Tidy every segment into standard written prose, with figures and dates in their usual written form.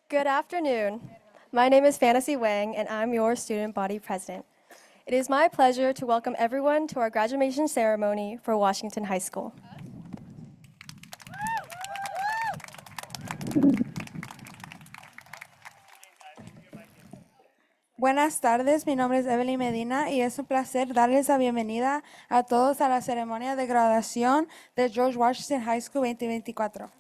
Good afternoon. My name is Fantasy Wang, and I'm your student body president. It is my pleasure to welcome everyone to our graduation ceremony for Washington High School. Buenas tardes, mi nombre es Evelyn Medina y es un placer darles la bienvenida a todos a la ceremonia de graduación de George Washington High School 2024.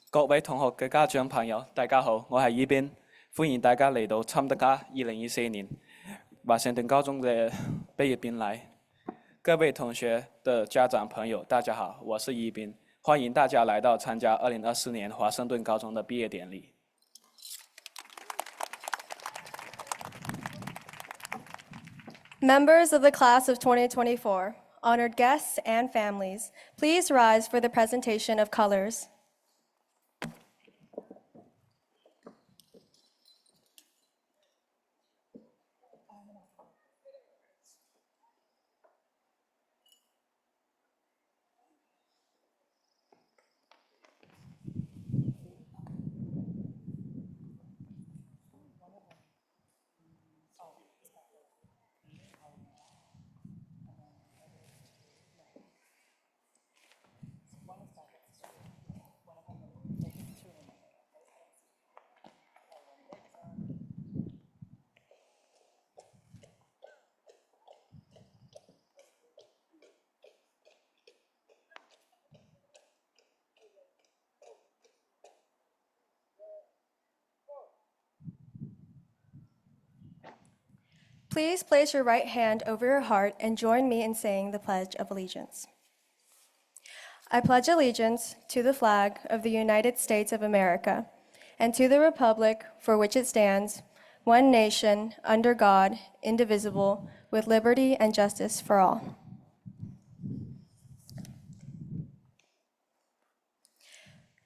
各位同學嘅家長朋友，大家好，我係依邊，歡迎大家嚟到參加2024年華盛頓高中嘅畢業典禮。各位同學的家長朋友，大家好，我是依邊，歡迎大家來到參加2024年華盛頓高中的畢業典禮。Members of the class of 2024, honored guests and families, please rise for the presentation of colors. Please place your right hand over your heart and join me in saying the Pledge of Allegiance. I pledge allegiance to the flag of the United States of America and to the republic for which it stands, one nation, under God, indivisible, with liberty and justice for all.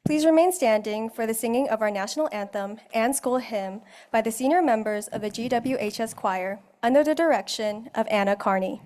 Please remain standing for the singing of our national anthem and school hymn by the senior members of the GWHS Choir under the direction of Anna Carney.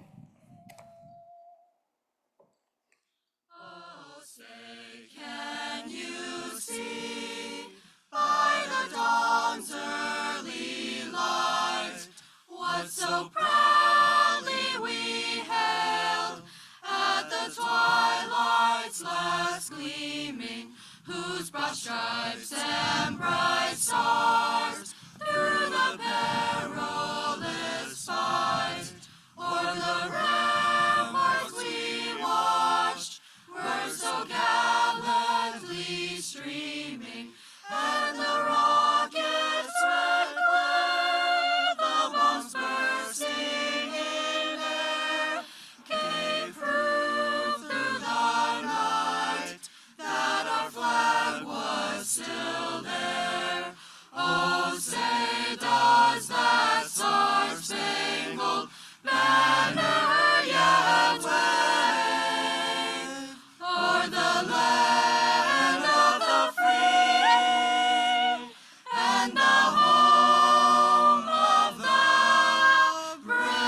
Oh, say, can you see by the dawn's early light what so proudly we hailed at the twilight's last gleaming, whose broad stripes and bright stars through the perilous fight o'er the ramparts we watched were so gallantly streaming, and the rocket's red glare, the bombs bursting in air, gave proof through the night that our flag was still there. Oh, say, does that star-spangled banner yet wave o'er the land of the free and the home of the brave?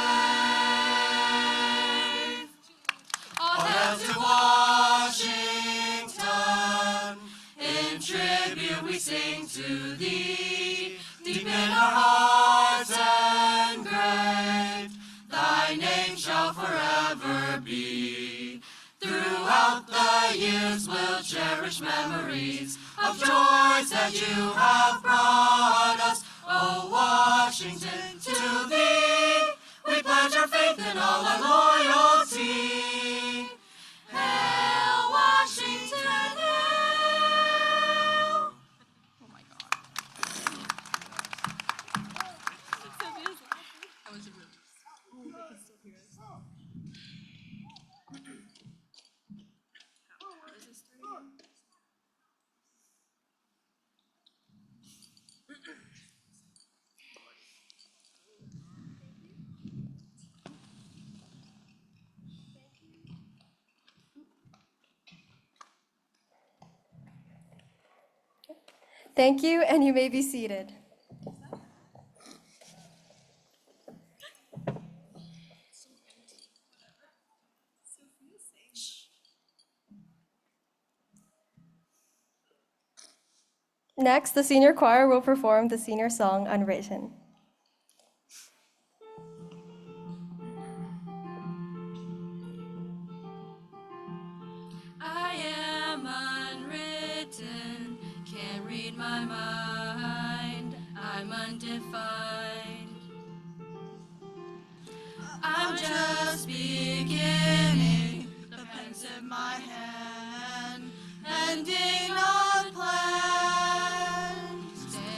All hail to Washington, in tribute we sing to thee, deep in our hearts engraved, thy name shall forever be. Throughout the years we'll cherish memories of joys that you have brought us. Oh, Washington, to thee we pledge our faith and all our loyalty. Hail, Washington, hail! Oh my God. That was really. Thank you, and you may be seated. Next, the senior choir will perform the senior song, Unwritten. I am unwritten, can't read my mind, I'm undefined. I'm just beginning, the pen's in my hand, ending unplanned.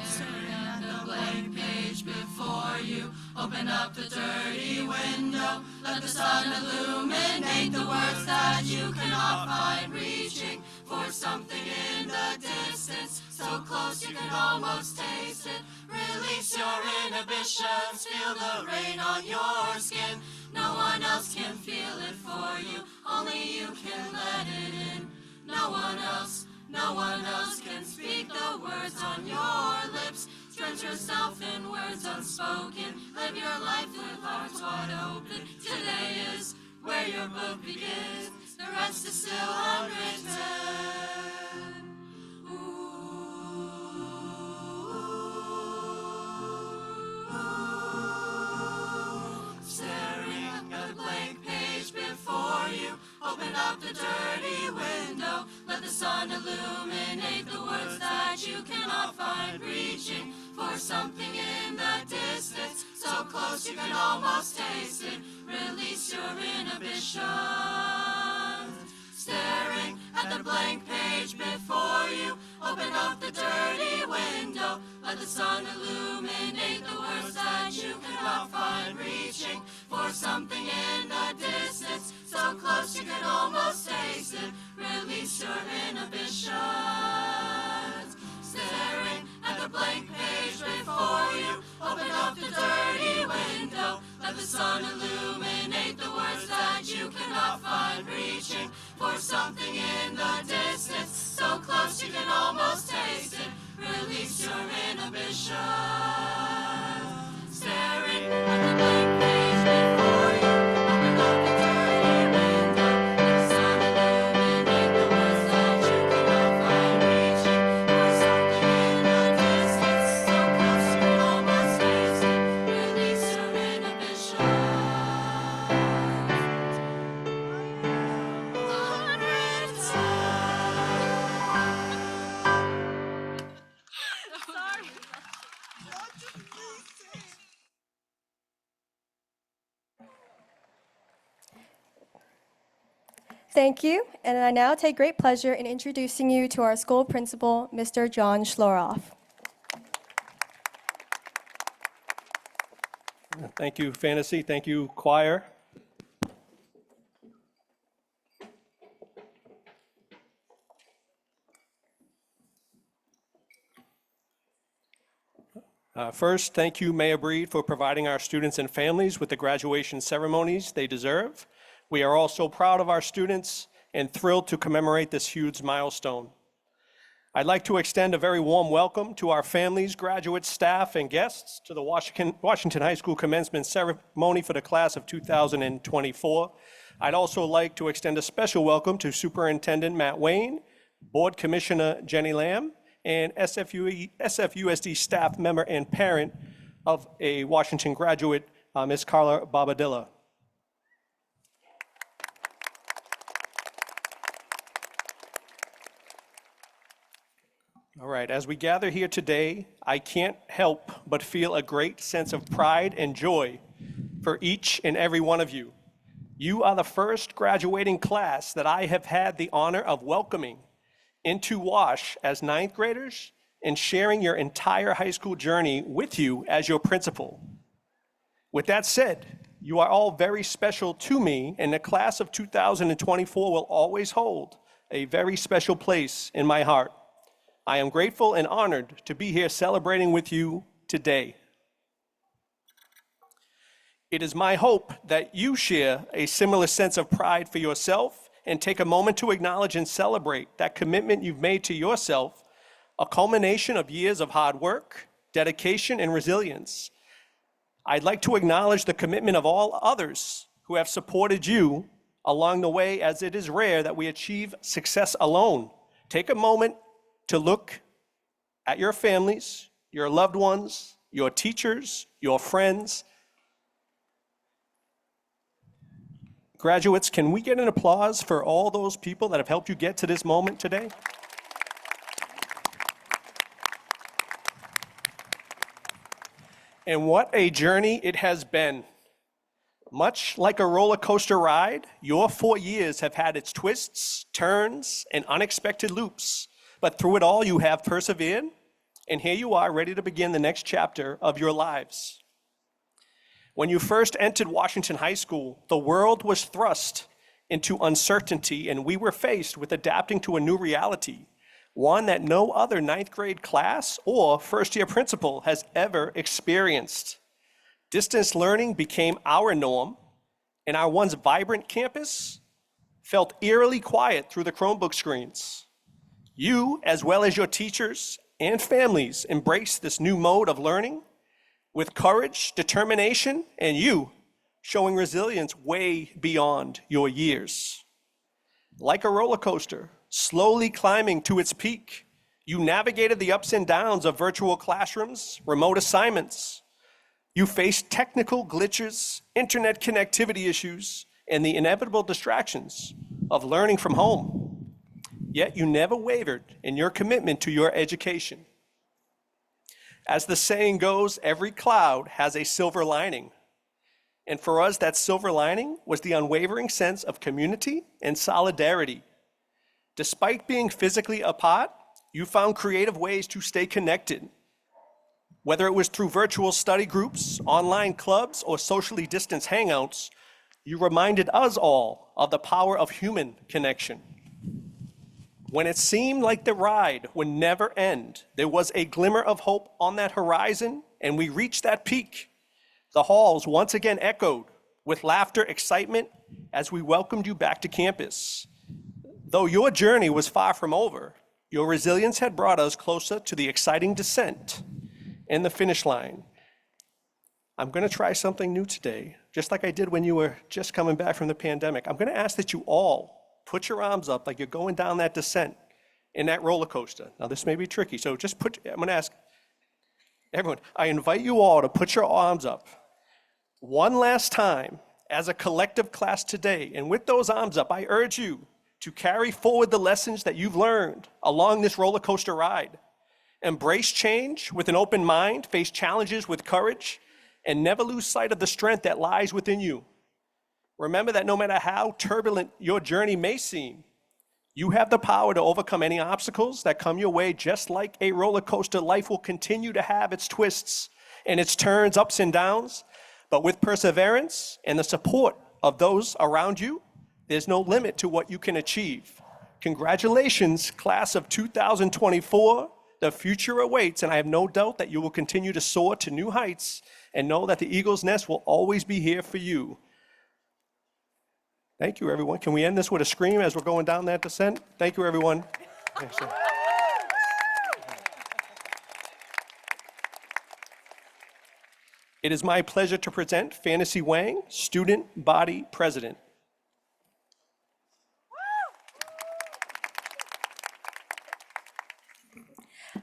Staring at the blank page before you, open up the dirty window, let the sun illuminate the words that you cannot find, reaching for something in the distance, so close you can almost taste it. Release your inhibitions, feel the rain on your skin. No one else can feel it for you, only you can let it in. No one else can speak the words on your lips. Drench yourself in words unspoken, live your life with hearts wide open. Today is where your book begins, the rest is still unwritten. Staring at the blank page before you, open up the dirty window, let the sun illuminate the words that you cannot find, reaching for something in the distance, so close you can almost taste it. Release your inhibitions. Staring at the blank page before you, open up the dirty window, let the sun illuminate the words that you cannot find, reaching for something in the distance, so close you can almost taste it. Release your inhibitions. Staring at the blank page before you, open up the dirty window, let the sun illuminate the words that you cannot find, reaching for something in the distance, so close you can almost taste it. Release your inhibitions. Staring at the blank page before you, open up the dirty window, let the sun illuminate the words that you cannot find, reaching for something in the distance, so close you can almost taste it. Release your inhibitions. Thank you, and I now take great pleasure in introducing you to our school principal, Mr. John Schloroff. Thank you, Fantasy. Thank you, choir. First, thank you, Mayor Breed, for providing our students and families with the graduation ceremonies they deserve. We are all so proud of our students and thrilled to commemorate this huge milestone. I'd like to extend a very warm welcome to our families, graduates, staff, and guests to the Washington High School commencement ceremony for the class of 2024. I'd also like to extend a special welcome to Superintendent Matt Wayne, Board Commissioner Jenny Lamb, and SFUSD staff member and parent of a Washington graduate, Ms. Carla Bobadilla. All right, as we gather here today, I can't help but feel a great sense of pride and joy for each and every one of you. You are the first graduating class that I have had the honor of welcoming into WASH as ninth graders and sharing your entire high school journey with you as your principal. With that said, you are all very special to me, and the class of 2024 will always hold a very special place in my heart. I am grateful and honored to be here celebrating with you today. It is my hope that you share a similar sense of pride for yourself and take a moment to acknowledge and celebrate that commitment you've made to yourself, a culmination of years of hard work, dedication, and resilience. I'd like to acknowledge the commitment of all others who have supported you along the way, as it is rare that we achieve success alone. Take a moment to look at your families, your loved ones, your teachers, your friends. Graduates, can we get an applause for all those people that have helped you get to this moment today? And what a journey it has been. Much like a roller coaster ride, your 4 years have had its twists, turns, and unexpected loops. But through it all, you have persevered, and here you are ready to begin the next chapter of your lives. When you first entered Washington High School, the world was thrust into uncertainty, and we were faced with adapting to a new reality, one that no other ninth grade class or first-year principal has ever experienced. Distance learning became our norm, and our once vibrant campus felt eerily quiet through the Chromebook screens. You, as well as your teachers and families, embraced this new mode of learning with courage, determination, and you showing resilience way beyond your years. Like a roller coaster, slowly climbing to its peak, you navigated the ups and downs of virtual classrooms, remote assignments. You faced technical glitches, internet connectivity issues, and the inevitable distractions of learning from home. Yet you never wavered in your commitment to your education. As the saying goes, every cloud has a silver lining. And for us, that silver lining was the unwavering sense of community and solidarity. Despite being physically apart, you found creative ways to stay connected. Whether it was through virtual study groups, online clubs, or socially distanced hangouts, you reminded us all of the power of human connection. When it seemed like the ride would never end, there was a glimmer of hope on that horizon, and we reached that peak. The halls once again echoed with laughter, excitement, as we welcomed you back to campus. Though your journey was far from over, your resilience had brought us closer to the exciting descent and the finish line. I'm going to try something new today, just like I did when you were just coming back from the pandemic. I'm going to ask that you all put your arms up like you're going down that descent in that roller coaster. Now, this may be tricky, so I'm going to ask everyone, I invite you all to put your arms up one last time as a collective class today. And with those arms up, I urge you to carry forward the lessons that you've learned along this roller coaster ride. Embrace change with an open mind, face challenges with courage, and never lose sight of the strength that lies within you. Remember that no matter how turbulent your journey may seem, you have the power to overcome any obstacles that come your way. Just like a roller coaster, life will continue to have its twists and its turns, ups and downs. But with perseverance and the support of those around you, there's no limit to what you can achieve. Congratulations, class of 2024. The future awaits, and I have no doubt that you will continue to soar to new heights and know that the Eagle's Nest will always be here for you. Thank you, everyone. Can we end this with a scream as we're going down that descent? Thank you, everyone. Yes, sir. It is my pleasure to present Fantasy Wang, Student Body President.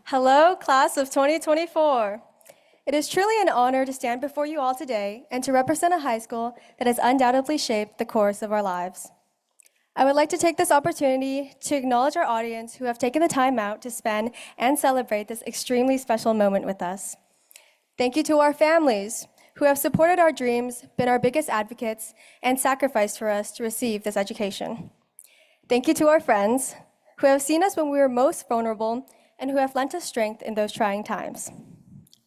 Hello, class of 2024. It is truly an honor to stand before you all today and to represent a high school that has undoubtedly shaped the course of our lives. I would like to take this opportunity to acknowledge our audience who have taken the time out to spend and celebrate this extremely special moment with us. Thank you to our families who have supported our dreams, been our biggest advocates, and sacrificed for us to receive this education. Thank you to our friends who have seen us when we were most vulnerable and who have lent us strength in those trying times.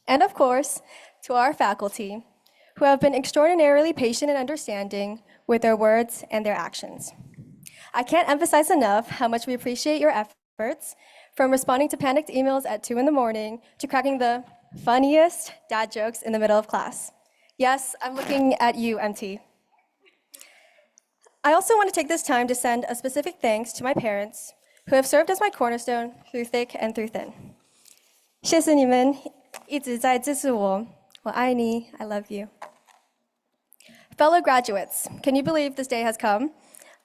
And of course, to our faculty, who have been extraordinarily patient and understanding with their words and their actions. I can't emphasize enough how much we appreciate your efforts, from responding to panicked emails at 2 a.m. to cracking the funniest dad jokes in the middle of class. Yes, I'm looking at you, MT. I also want to take this time to send a specific thanks to my parents, who have served as my cornerstone through thick and through thin. 谢谢你们一直在支持我，我爱你, I love you. Fellow graduates, can you believe this day has come?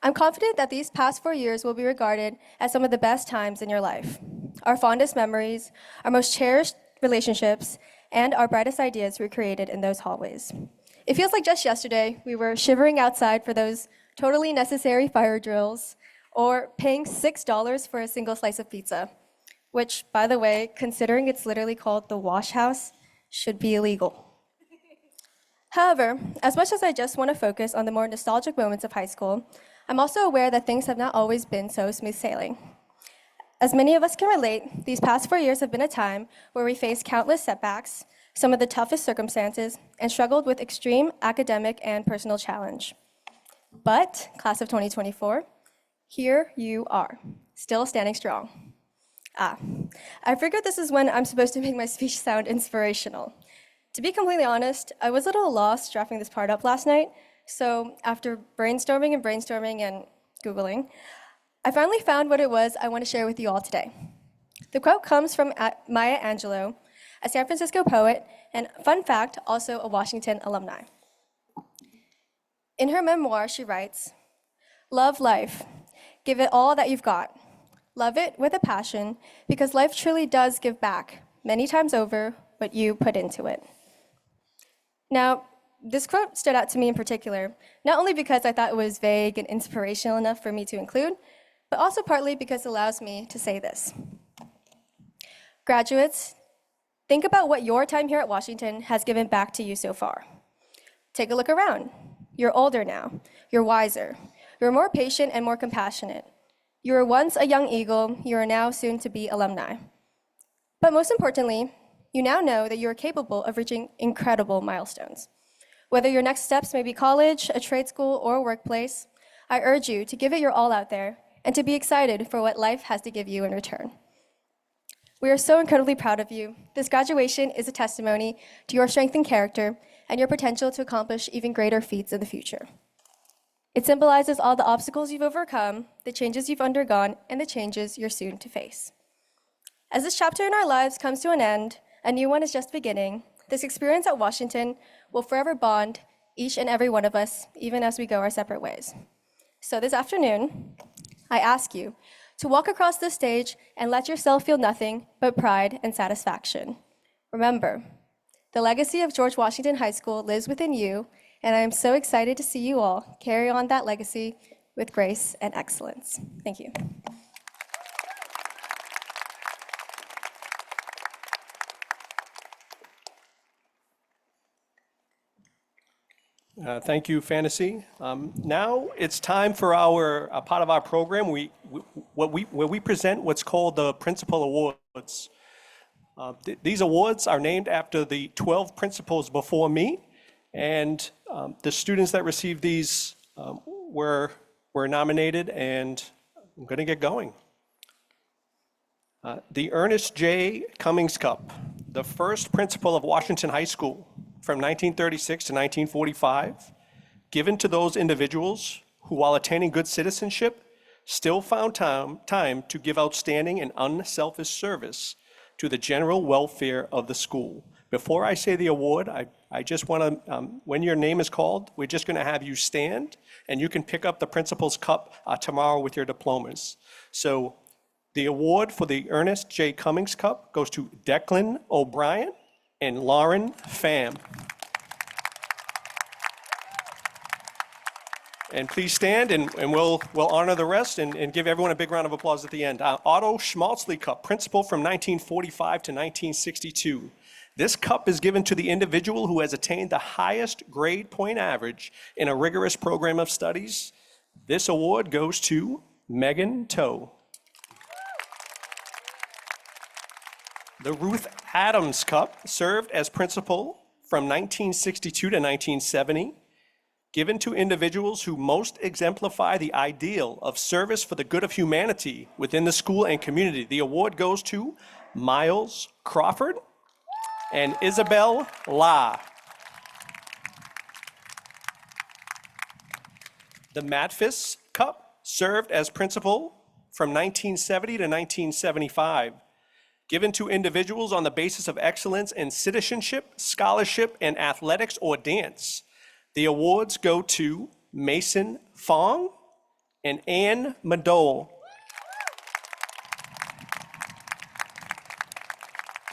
I'm confident that these past 4 years will be regarded as some of the best times in your life. our fondest memories, our most cherished relationships, and our brightest ideas were created in those hallways. It feels like just yesterday we were shivering outside for those totally necessary fire drills, or paying $6 for a single slice of pizza, which, by the way, considering it's literally called the Wash House, should be illegal. However, as much as I just want to focus on the more nostalgic moments of high school, I'm also aware that things have not always been so smooth sailing. As many of us can relate, these past 4 years have been a time where we faced countless setbacks, some of the toughest circumstances, and struggled with extreme academic and personal challenge. But, class of 2024, here you are, still standing strong. I figured this is when I'm supposed to make my speech sound inspirational. To be completely honest, I was a little lost drafting this part up last night, so after brainstorming and Googling, I finally found what it was I want to share with you all today. The quote comes from Maya Angelou, a San Francisco poet, and fun fact, also a Washington alumni. In her memoir, she writes, "Love life. Give it all that you've got. Love it with a passion, because life truly does give back, many times over, what you put into it." Now, this quote stood out to me in particular, not only because I thought it was vague and inspirational enough for me to include, but also partly because it allows me to say this. Graduates, think about what your time here at Washington has given back to you so far. Take a look around. You're older now. You're wiser. You're more patient and more compassionate. You were once a young eagle. You are now soon to be alumni. But most importantly, you now know that you are capable of reaching incredible milestones. Whether your next steps may be college, a trade school, or a workplace, I urge you to give it your all out there and to be excited for what life has to give you in return. We are so incredibly proud of you. This graduation is a testimony to your strength and character and your potential to accomplish even greater feats in the future. It symbolizes all the obstacles you've overcome, the changes you've undergone, and the changes you're soon to face. As this chapter in our lives comes to an end, a new one is just beginning. This experience at Washington will forever bond each and every one of us, even as we go our separate ways. So this afternoon, I ask you to walk across this stage and let yourself feel nothing but pride and satisfaction. Remember, the legacy of George Washington High School lives within you, and I am so excited to see you all carry on that legacy with grace and excellence. Thank you. Thank you, Fantasy. Now it's time for our part of our program where we present what's called the Principal Awards. These awards are named after the 12 principals before me, and the students that received these were nominated, and I'm going to get going. The Ernest J. Cummings Cup, the first principal of Washington High School from 1936 to 1945, given to those individuals who, while attaining good citizenship, still found time to give outstanding and unselfish service to the general welfare of the school. Before I say the award, I just want to, when your name is called, we're just going to have you stand, and you can pick up the Principal's Cup tomorrow with your diplomas. So the award for the Ernest J. Cummings Cup goes to Declan O'Brien and Lauren Pham. And please stand, and we'll honor the rest and give everyone a big round of applause at the end. Otto Schmaltzley Cup, principal from 1945 to 1962. This cup is given to the individual who has attained the highest grade point average in a rigorous program of studies. This award goes to Megan Toe. The Ruth Adams Cup served as principal from 1962 to 1970, given to individuals who most exemplify the ideal of service for the good of humanity within the school and community. The award goes to Miles Crawford and Isabel La. The Matfis Cup served as principal from 1970 to 1975, given to individuals on the basis of excellence in citizenship, scholarship, and athletics or dance. The awards go to Mason Fong and Ann Madole.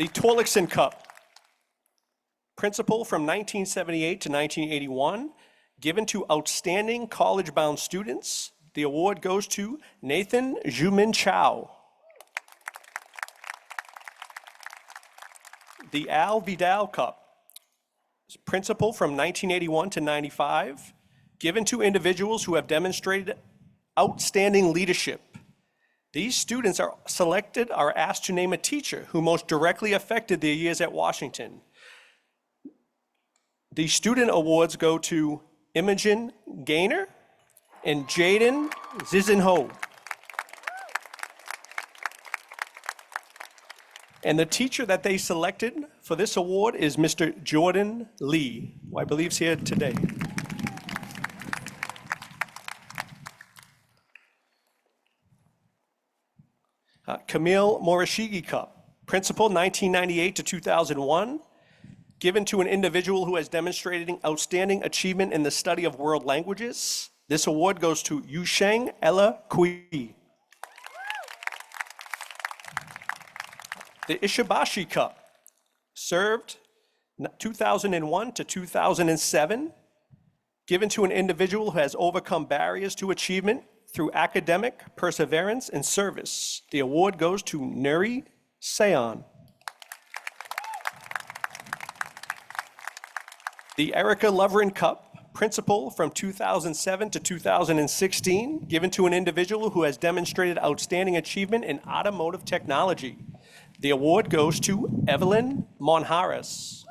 The Torlakson Cup, principal from 1978 to 1981, given to outstanding college-bound students. The award goes to Nathan Jumin Chow. The Al Vidal Cup, principal from 1981 to 95, given to individuals who have demonstrated outstanding leadership. These students are asked to name a teacher who most directly affected their years at Washington. The student awards go to Imogen Gaynor and Jaden Zizenho. And the teacher that they selected for this award is Mr. Jordan Lee, who I believe is here today. Camille Morishige Cup, principal 1998 to 2001, given to an individual who has demonstrated outstanding achievement in the study of world languages. This award goes to Yusheng Ella Kui. The Ishibashi Cup, served 2001 to 2007, given to an individual who has overcome barriers to achievement through academic perseverance and service. The award goes to Nuri Sayon. The Erica Loverin Cup, principal from 2007 to 2016, given to an individual who has demonstrated outstanding achievement in automotive technology. The award goes to Evelyn Monjaras.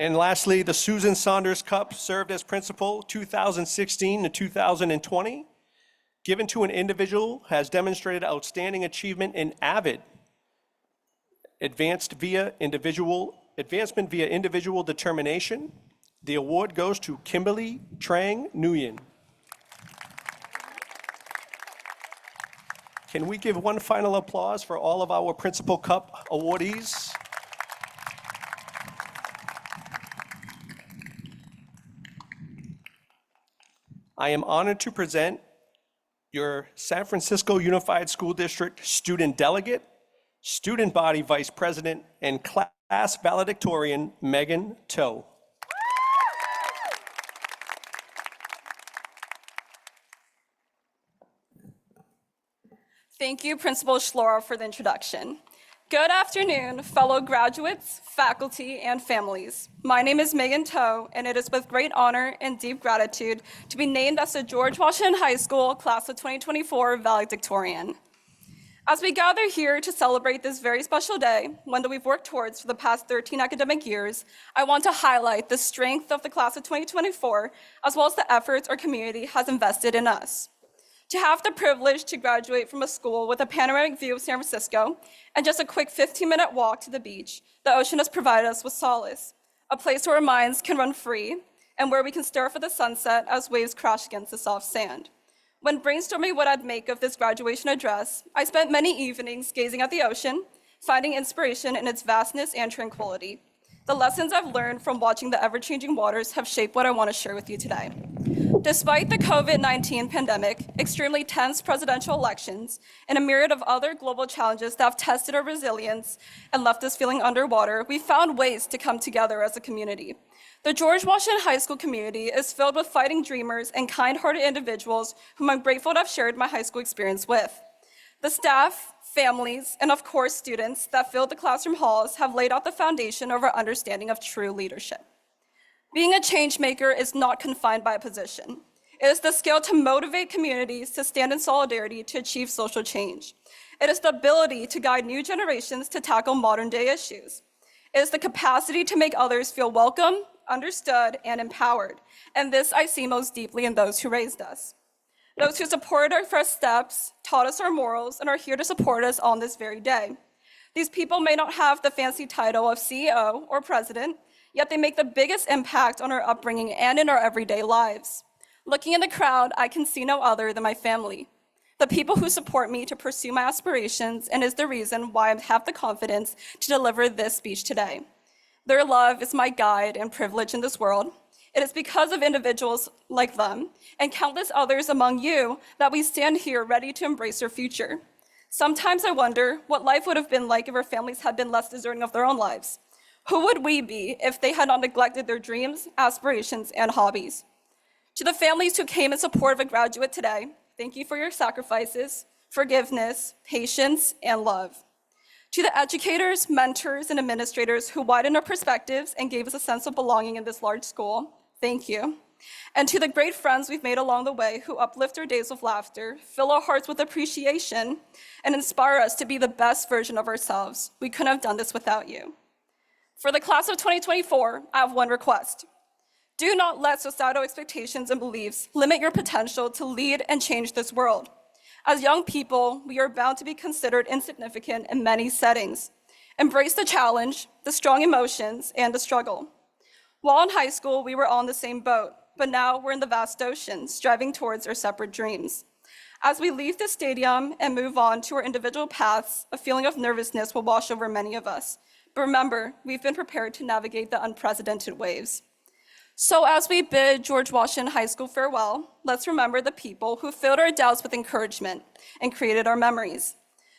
And lastly, the Susan Saunders Cup, served as principal 2016 to 2020, given to an individual who has demonstrated outstanding achievement in AVID, advancement via individual determination. The award goes to Kimberly Trang Nguyen. Can we give one final applause for all of our Principal Cup awardees? I am honored to present your San Francisco Unified School District Student Delegate, Student Body Vice President, and Class Valedictorian, Megan Toe. Thank you, Principal Schlora, for the introduction. Good afternoon, fellow graduates, faculty, and families. My name is Megan Toe, and it is with great honor and deep gratitude to be named as the George Washington High School Class of 2024 Valedictorian. As we gather here to celebrate this very special day, one that we've worked towards for the past 13 academic years, I want to highlight the strength of the Class of 2024, as well as the efforts our community has invested in us. To have the privilege to graduate from a school with a panoramic view of San Francisco and just a quick 15-minute walk to the beach, the ocean has provided us with solace, a place where our minds can run free and where we can stare for the sunset as waves crash against the soft sand. When brainstorming what I'd make of this graduation address, I spent many evenings gazing at the ocean, finding inspiration in its vastness and tranquility. The lessons I've learned from watching the ever-changing waters have shaped what I want to share with you today. Despite the COVID-19 pandemic, extremely tense presidential elections, and a myriad of other global challenges that have tested our resilience and left us feeling underwater, we found ways to come together as a community. The George Washington High School community is filled with fighting dreamers and kind-hearted individuals whom I'm grateful to have shared my high school experience with. The staff, families, and of course students that filled the classroom halls have laid out the foundation of our understanding of true leadership. Being a change maker is not confined by a position. It is the skill to motivate communities to stand in solidarity to achieve social change. It is the ability to guide new generations to tackle modern day issues. It is the capacity to make others feel welcome, understood, and empowered. And this I see most deeply in those who raised us. Those who supported our first steps, taught us our morals, and are here to support us on this very day. These people may not have the fancy title of CEO or president, yet they make the biggest impact on our upbringing and in our everyday lives. Looking in the crowd, I can see no other than my family, the people who support me to pursue my aspirations and is the reason why I have the confidence to deliver this speech today. Their love is my guide and privilege in this world, It is because of individuals like them and countless others among you that we stand here ready to embrace your future. Sometimes I wonder what life would have been like if our families had been less deserving of their own lives. Who would we be if they had not neglected their dreams, aspirations, and hobbies? To the families who came in support of a graduate today, thank you for your sacrifices, forgiveness, patience, and love. To the educators, mentors, and administrators who widened our perspectives and gave us a sense of belonging in this large school, thank you. And to the great friends we've made along the way who uplift our days with laughter, fill our hearts with appreciation, and inspire us to be the best version of ourselves. We couldn't have done this without you. For the class of 2024, I have one request. Do not let societal expectations and beliefs limit your potential to lead and change this world. As young people, we are bound to be considered insignificant in many settings. Embrace the challenge, the strong emotions, and the struggle. While in high school, we were all in the same boat, but now we're in the vast ocean, striving towards our separate dreams. As we leave the stadium and move on to our individual paths, a feeling of nervousness will wash over many of us. But remember, we've been prepared to navigate the unprecedented waves. So as we bid George Washington High School farewell, let's remember the people who filled our doubts with encouragement and created our memories.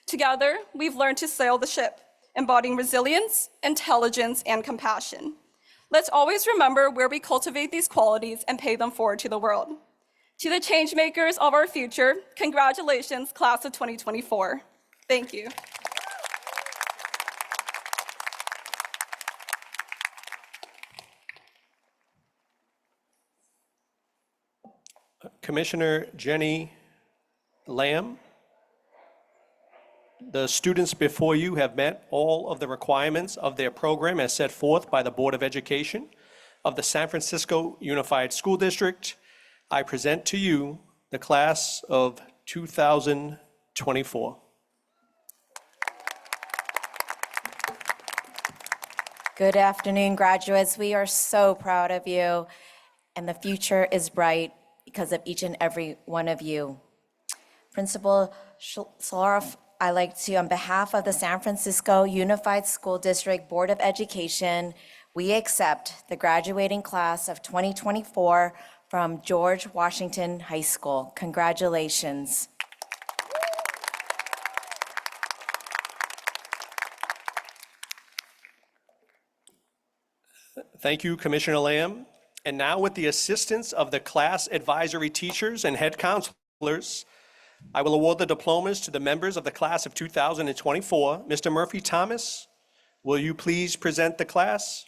Together, we've learned to sail the ship, embodying resilience, intelligence, and compassion. Let's always remember where we cultivate these qualities and pay them forward to the world. To the change makers of our future, congratulations, class of 2024. Thank you. Commissioner Jenny Lamb, the students before you have met all of the requirements of their program as set forth by the Board of Education of the San Francisco Unified School District. I present to you the class of 2024. Good afternoon, graduates. We are so proud of you, and the future is bright because of each and every one of you. Principal Shlarf, I'd like to, on behalf of the San Francisco Unified School District Board of Education, we accept the graduating class of 2024 from George Washington High School. Congratulations. Thank you, Commissioner Lamb. And now, with the assistance of the class advisory teachers and head counselors, I will award the diplomas to the members of the class of 2024. Mr. Murphy Thomas, will you please present the class?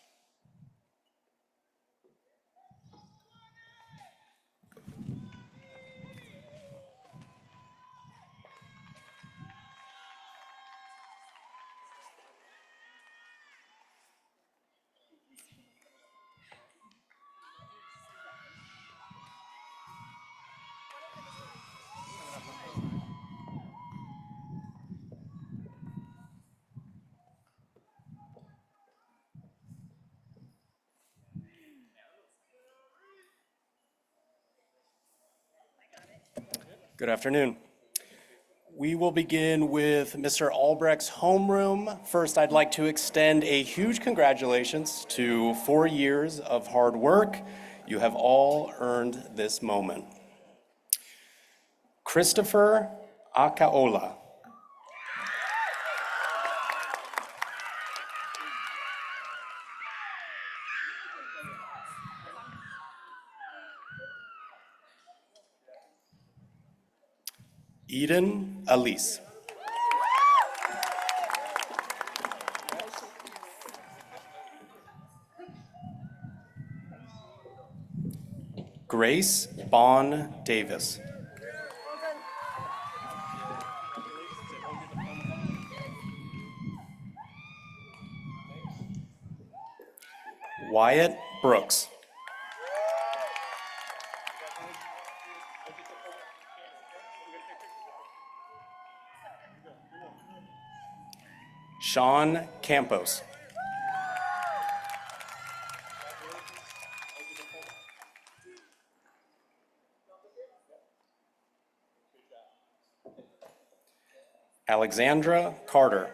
Good afternoon. We will begin with Mr. Albrecht's homeroom. First, I'd like to extend a huge congratulations to 4 years of hard work. You have all earned this moment. Christopher Akaola. Eden Elise. Grace Bond Davis. Wyatt Brooks. Sean Campos. Alexandra Carter.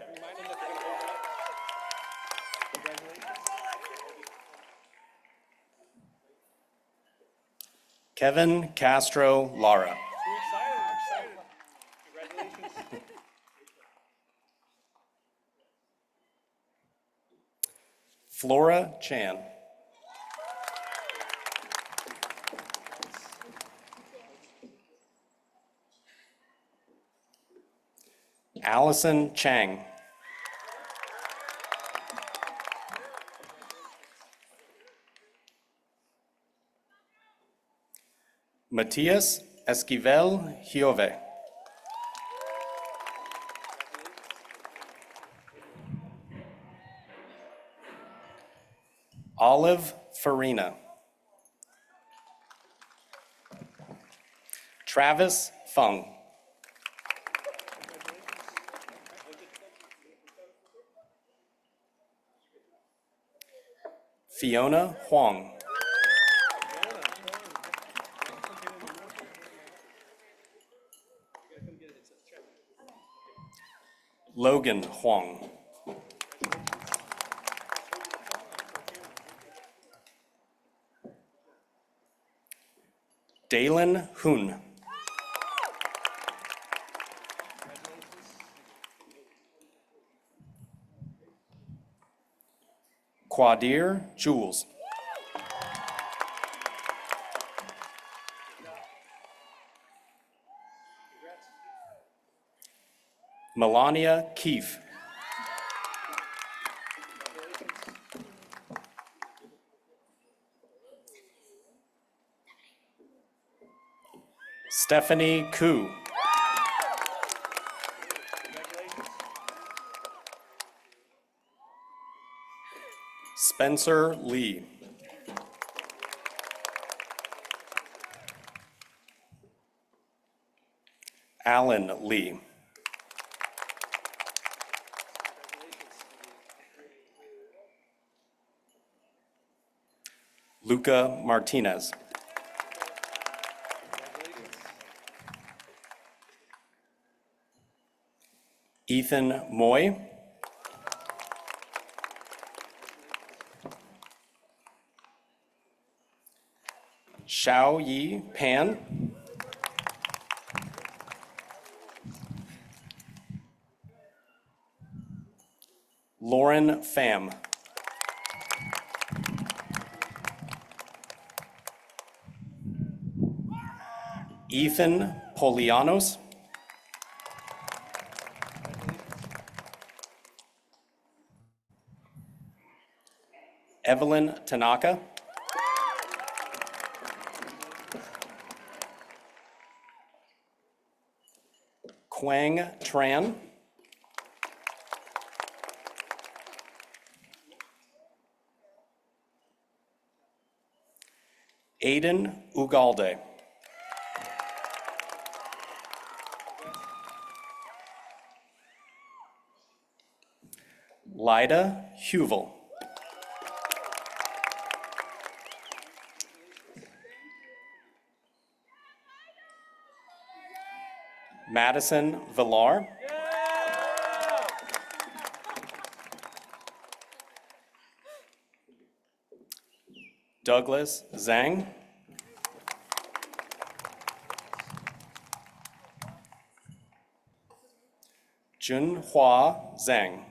Kevin Castro Lara. Flora Chan. Allison Chang. Matias Esquivel Giove. Olive Farina. Travis Fung. Fiona Huang. Logan Huang. Dalen Hoon. Quadir Jules. Melania Keefe. Stephanie Koo. Spencer Lee. Alan Lee. Luca Martinez. Ethan Moy. Xiao Yi Pan. Lauren Pham. Ethan Polianos. Evelyn Tanaka. Quang Tran. Aiden Ugalde. Lida Huvel. Madison Villar. Douglas Zhang. Junhua Zhang.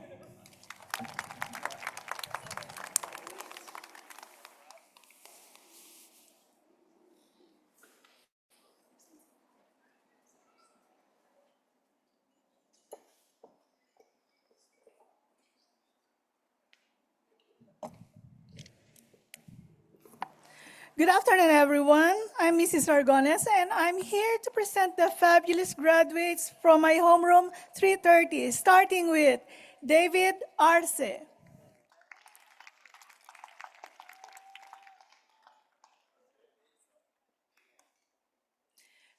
Good afternoon, everyone. I'm Mrs. Argones, and I'm here to present the fabulous graduates from my homeroom 330, starting with David Arce,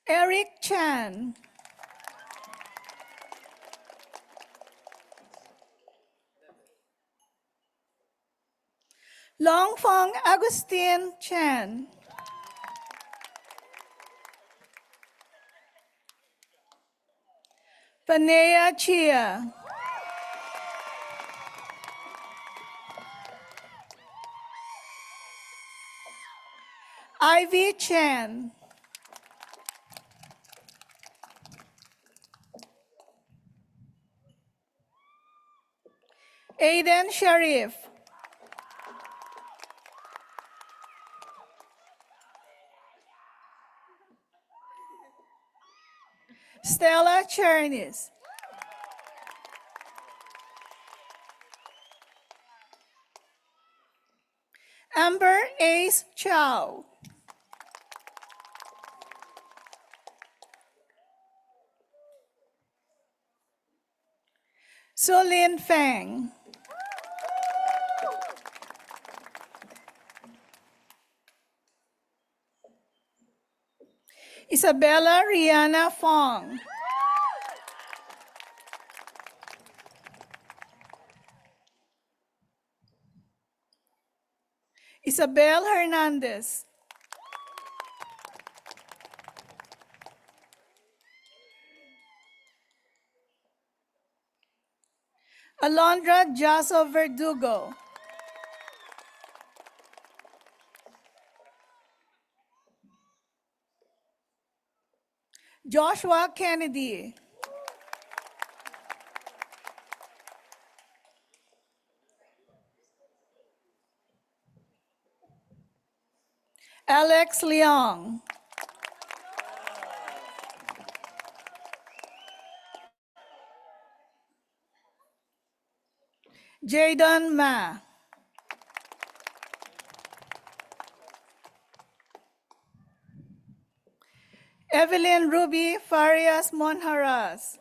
Eric Chan, Longfong Agustin Chan, Panea Chia, Ivy Chan, Aiden Sharif. Stella Chernis. Amber Ace Chow. Sulin Feng. Isabella Rihanna Fong. Isabel Hernandez. Alondra Jasso Verdugo. Joshua Kennedy. Alex Leong. Jadon Ma. Evelyn Ruby Farias Monjaras.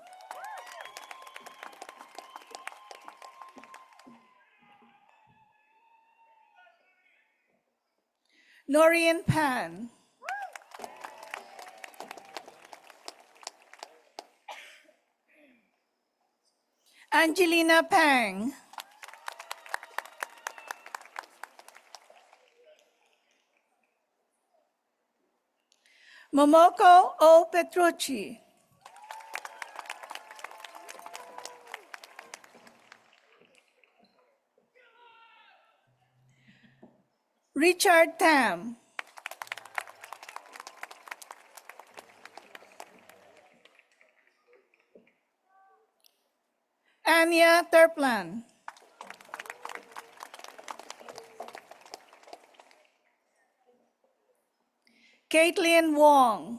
Noreen Pan. Angelina Pang. Momoko O. Petrucci. Richard Tam. Anya Terplan. Caitlin Wong.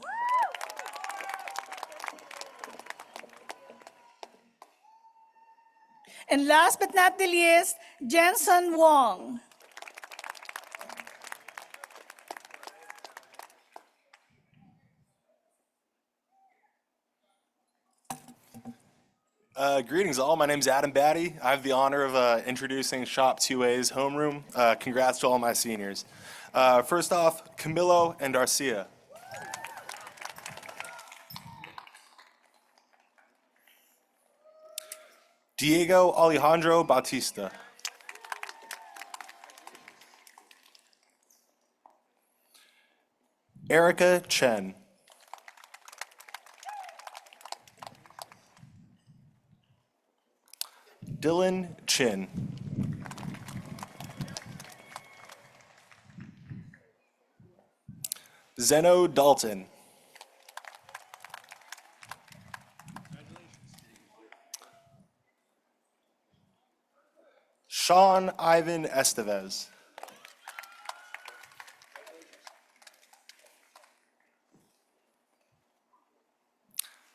And last but not the least, Jensen Wong. Greetings all, my name's Adam Batty. I have the honor of introducing Shop 2A's homeroom. Congrats to all my seniors. First off, Camilo and Arcia. Diego Alejandro Bautista. Erica Chen. Dylan Chin. Zeno Dalton. Sean Ivan Estevez.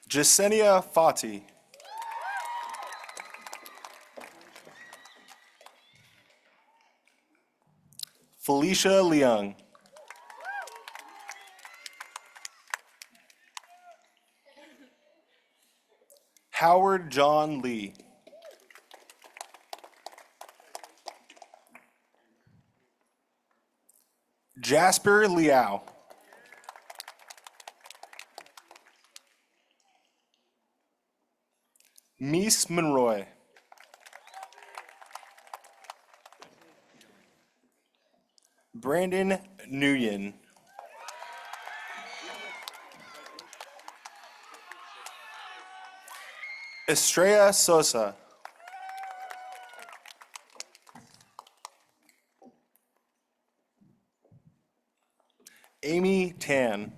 Jasenia Fati. Felicia Leung. Howard John Lee. Jasper Liao. Mies Monroy. Brandon Nguyen. Estrella Sosa. Amy Tan.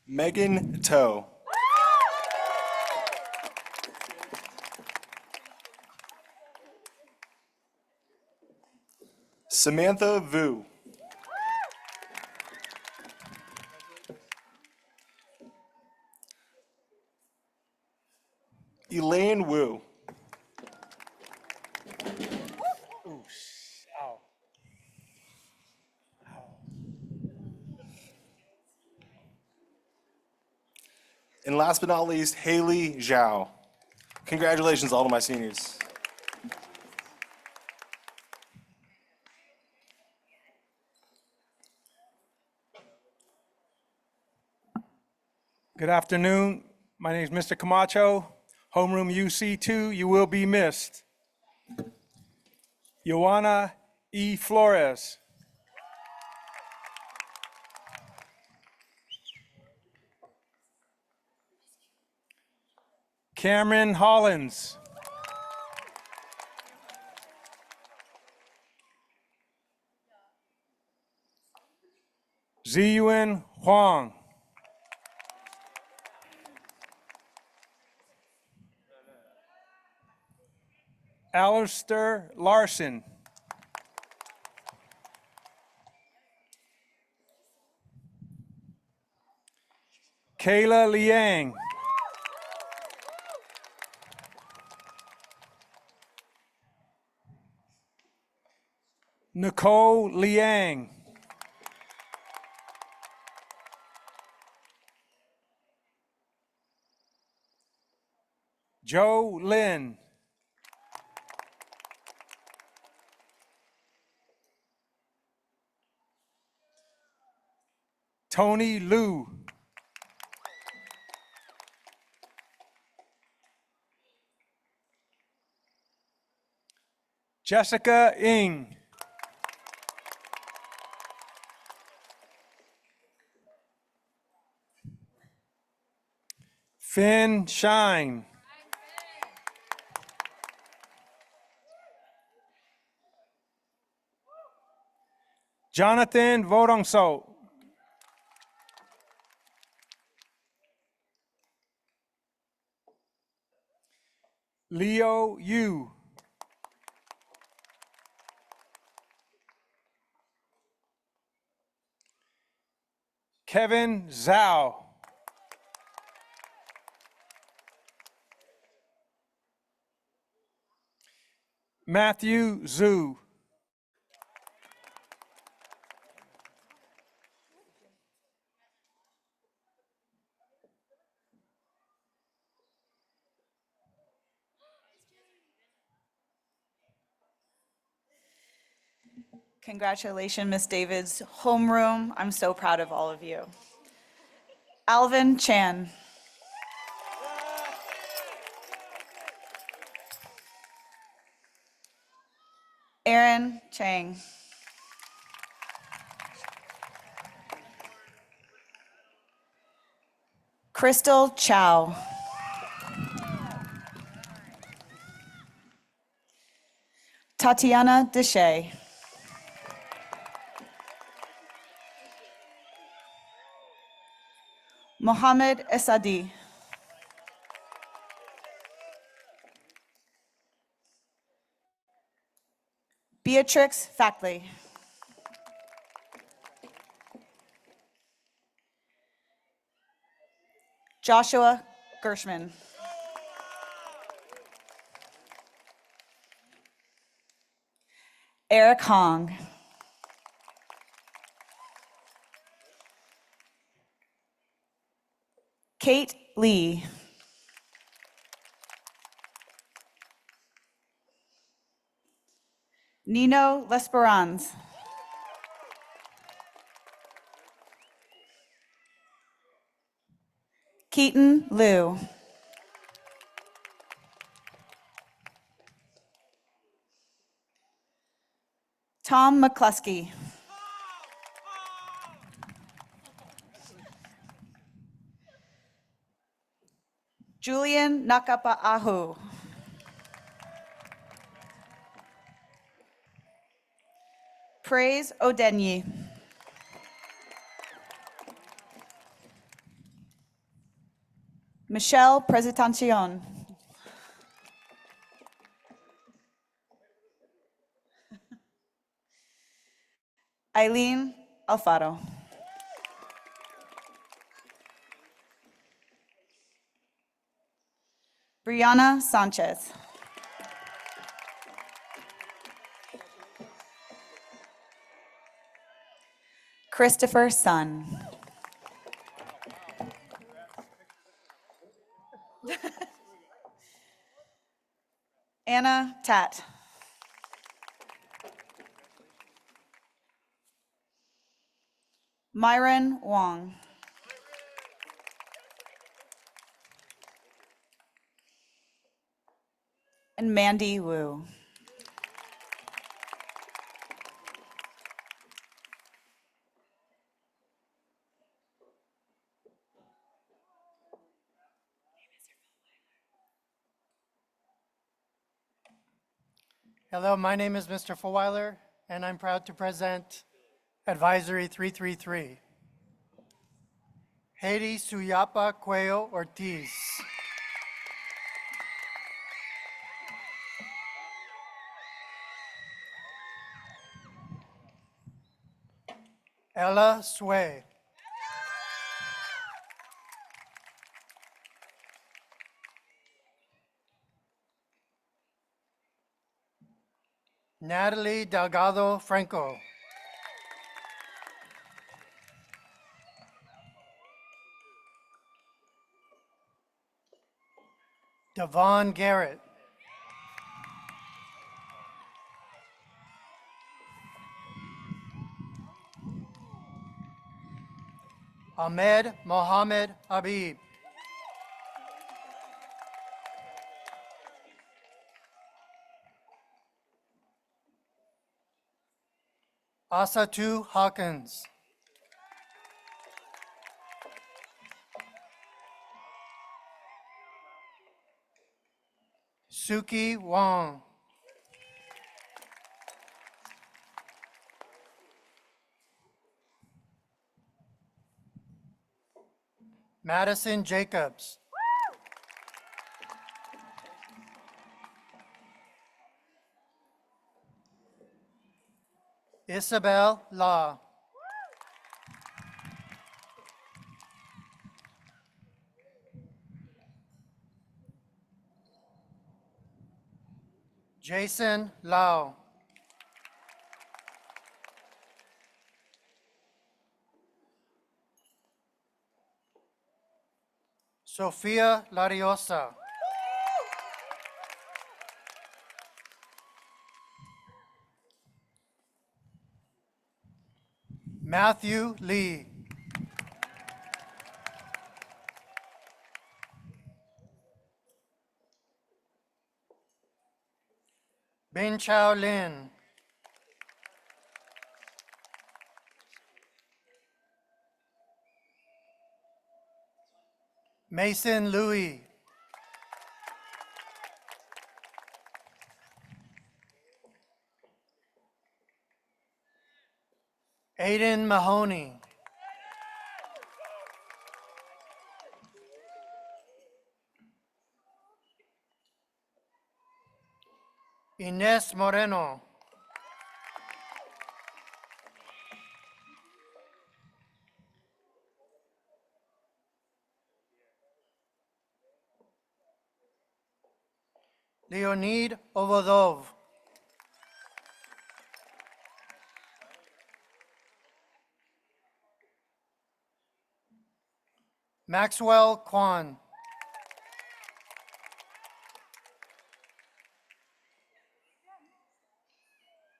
Megan Toe. Samantha Vu. Elaine Wu. And last but not least, Haley Zhao. Congratulations, all of my seniors. Good afternoon. My name is Mr. Camacho, homeroom UC2. You will be missed. Joanna E. Flores. Cameron Hollins. Ziyuan Huang. Alistair Larson. Kayla Liang. Nicole Liang. Joe Lin. Tony Liu. Jessica Ng. Finn Shine. Jonathan Vodongso. Leo Yu. Kevin Zhao. Matthew Zhu. Congratulations, Miss David's homeroom. I'm so proud of all of you. Alvin Chan. Aaron Chang. Crystal Chow. Tatiana Deshay. Mohammed Esadi. Beatrix Fackley. Joshua Gershman. Eric Hong. Kate Lee. Nino Lesperance. Keaton Liu. Tom McCluskey. Julian Nakapa'ahu. Praise Odenyi. Michelle Presentacion. Eileen Alfaro. Brianna Sanchez. Christopher Sun. Anna Tat. Myron Wong. And Mandy Wu. Hello, my name is Mr. Fulweiler, and I'm proud to present Advisory 333. Haiti Suyapa Cuello Ortiz. Ella Sway. Natalie Delgado Franco. Devon Garrett. Ahmed Mohammed Habib. Asatu Hawkins. Suki Wong. Madison Jacobs. Isabel Law. Jason Lau. Sofia Lariosa. Matthew Lee. Bin Chao Lin. Mason Louis. Aiden Mahoney. Ines Moreno. Leonid Ovodov. Maxwell Kwan.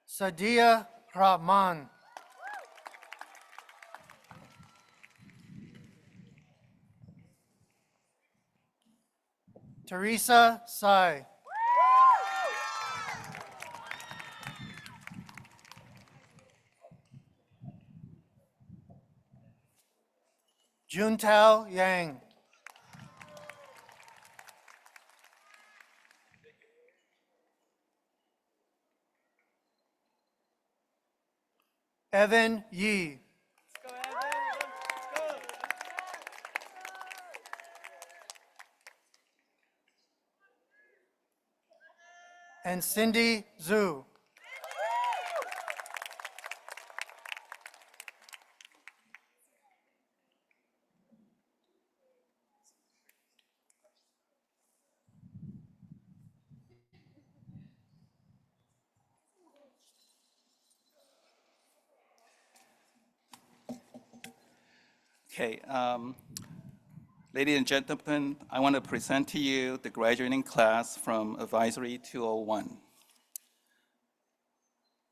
Sadia Rahman. Teresa Sai. Juntao Yang. Evan Yi. And Cindy Zhu. Okay, ladies and gentlemen, I want to present to you the graduating class from Advisory 201.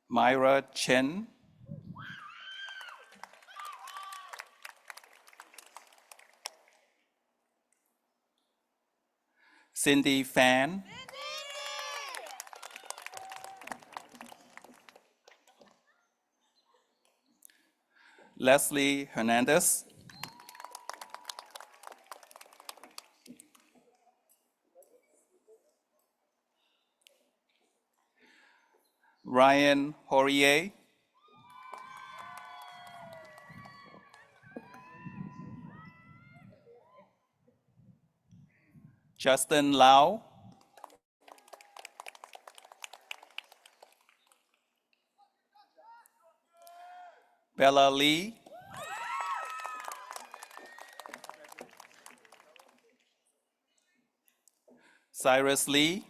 Myra Chen. Cindy Fan. Leslie Hernandez. Ryan Horier. Justin Lau. Bella Lee. Cyrus Lee.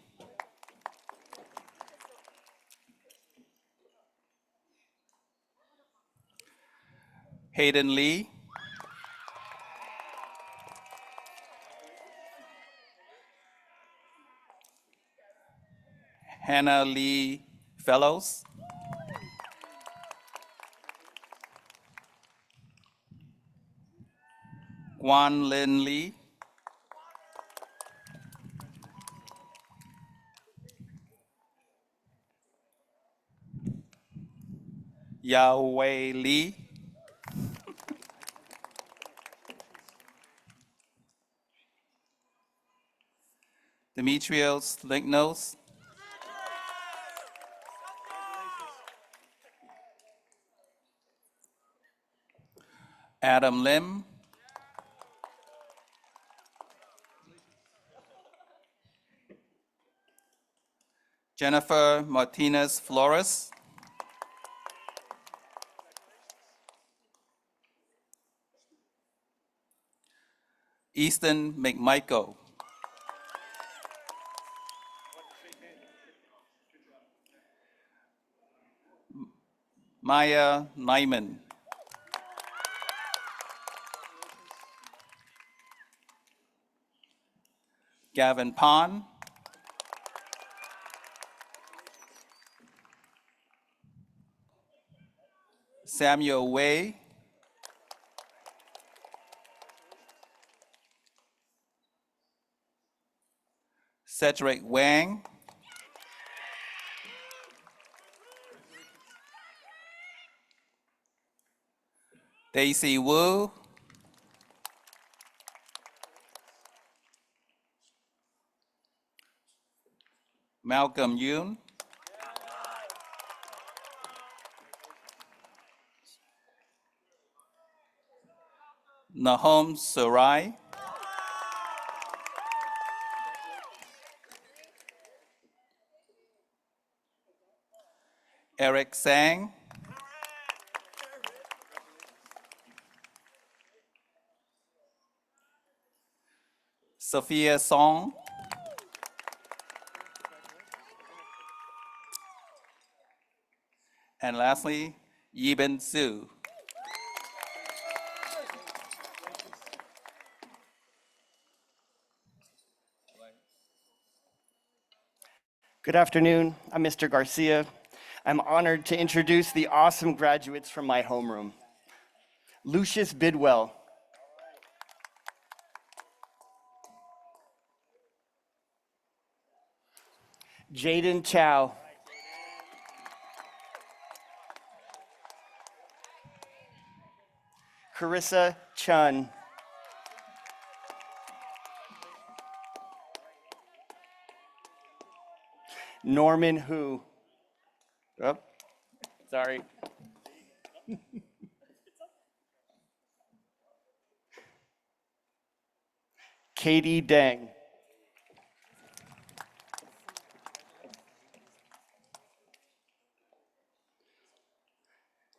Hayden Lee. Hannah Lee Fellows. Guan Lin Lee. Yahweh Lee. Demetrios Lignos. Adam Lim. Jennifer Martinez Flores. Easton McMichael. Maya Nyman. Gavin Pond. Samuel Way. Cedric Wang. Daisy Wu. Malcolm Yoon. Nahom Sarai. Eric Sang. Sophia Song. And lastly, Yiben Zhu. Good afternoon. I'm Mr. Garcia. I'm honored to introduce the awesome graduates from my homeroom. Lucius Bidwell. Jaden Chow. Carissa Chun. Norman Hu. Oh, sorry. Katie Deng.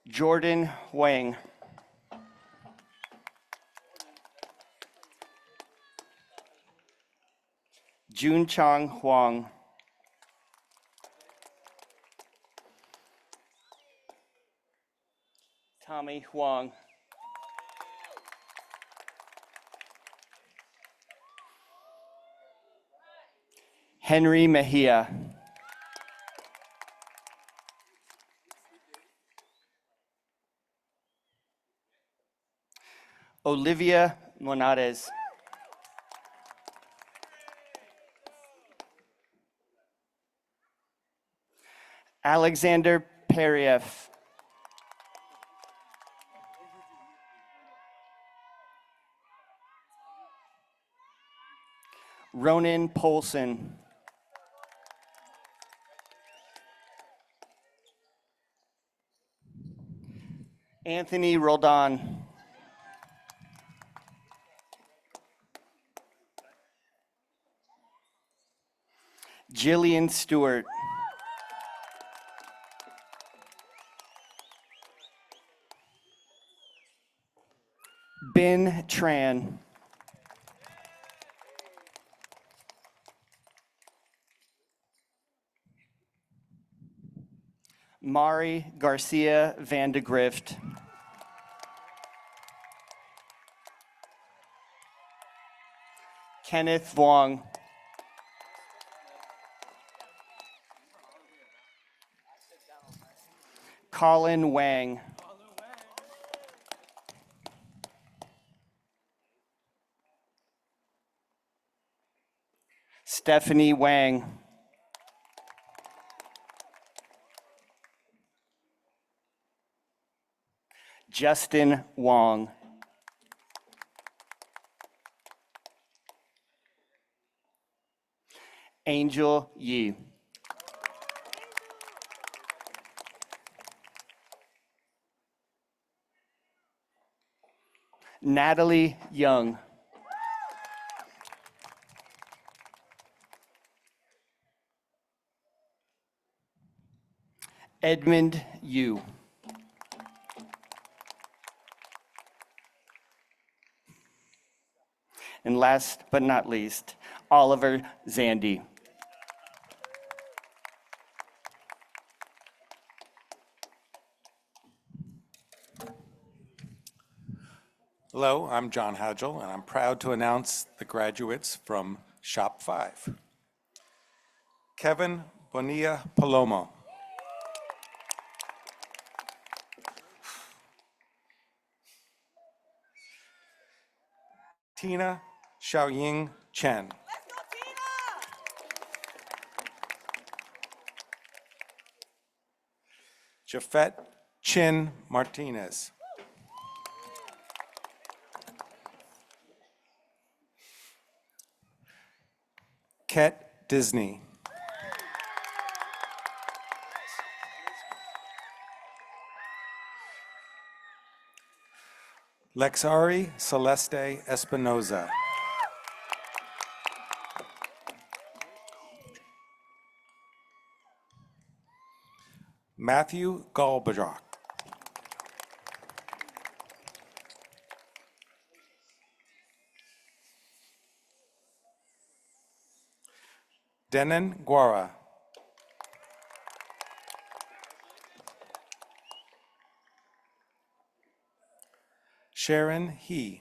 Jordan Wang. Jun Chang Huang. Tommy Huang. Henry Mejia. Olivia Monades. Alexander Periev. Ronan Polson. Anthony Roldan. Jillian Stewart. Ben Tran. Mari Garcia Van de Grift. Kenneth Vuong. Colin Wang. Stephanie Wang. Justin Wong. Angel Yi. Natalie Young. Edmund Yu. And last but not least, Oliver Zandy. Hello, I'm John Hadgel, and I'm proud to announce the graduates from Shop 5. Kevin Bonilla Palomo. Tina Xiaoying Chen. Jafet Chin Martinez. Ket Disney. Lexari Celeste Espinoza. Matthew Galbajak. Denon Guara. Sharon He.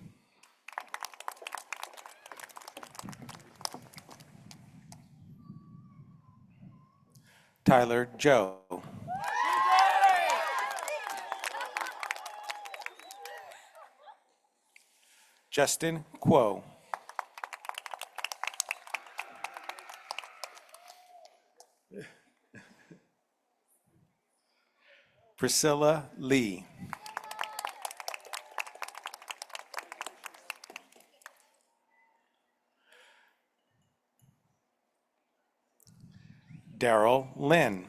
Tyler Joe. Justin Quo. Priscilla Lee. Daryl Lynn.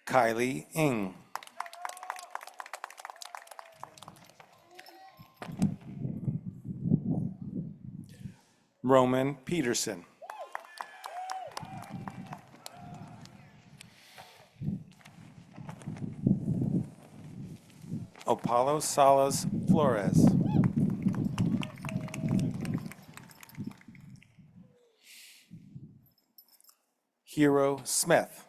Kylie Ng. Roman Peterson. Apollo Salas Flores. Hero Smith.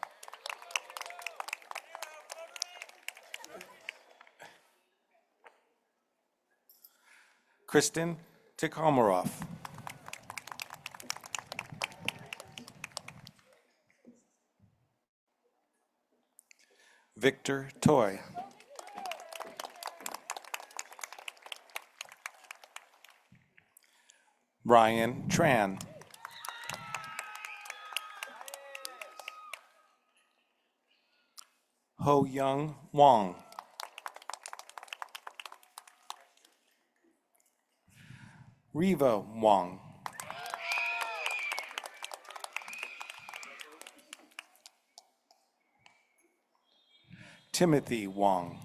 Kristen Tikhomarov. Victor Toy. Ryan Tran. Ho Young Wong. Riva Wong. Timothy Wong.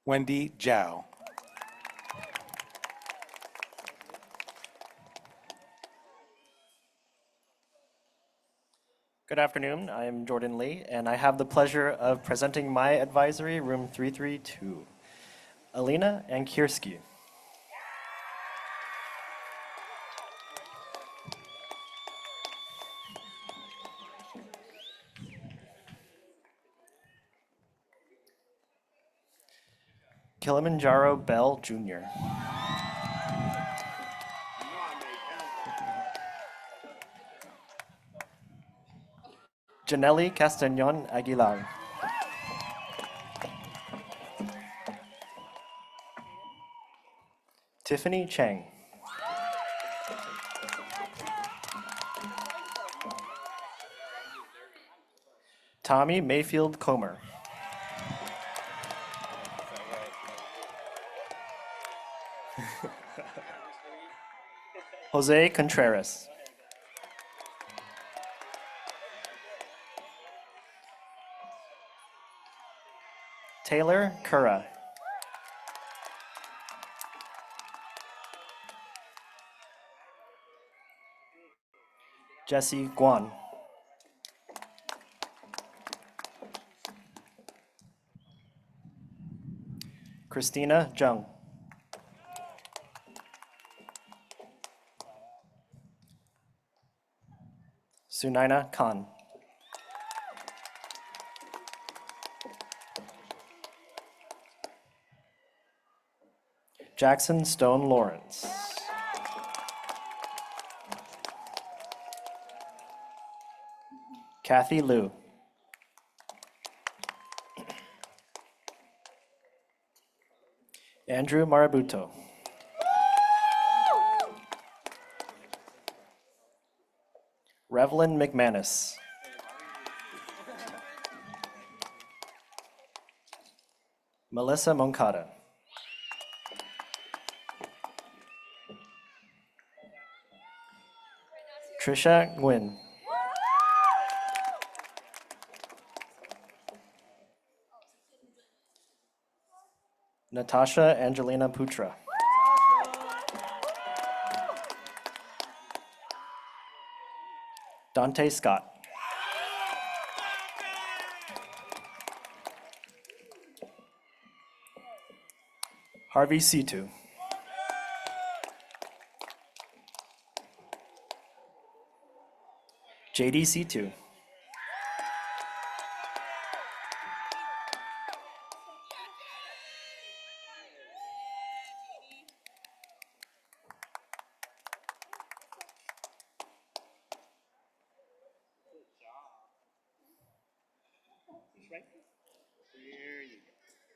Wendy Zhao. Good afternoon. I am Jordan Lee, and I have the pleasure of presenting my advisory, room 332, Alina and Kiersky. Kilimanjaro Bell Jr. Janelli Castañon Aguilar. Tiffany Chang. Tommy Mayfield Comer. Jose Contreras. Taylor Cura. Jesse Guan. Christina Jung. Sunaina Khan. Jackson Stone Lawrence. Kathy Liu. Andrew Marabuto. Revlin McManus. Melissa Moncada. Trisha Nguyen. Natasha Angelina Putra. Dante Scott. Harvey Situ. JD Situ.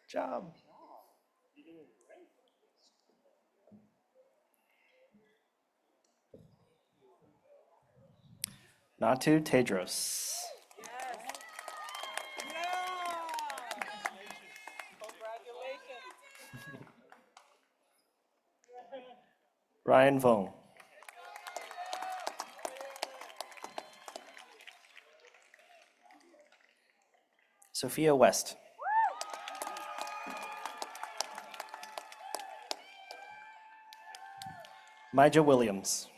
Job. Natu Tedros. Ryan Vong. Sophia West. Mija Williams.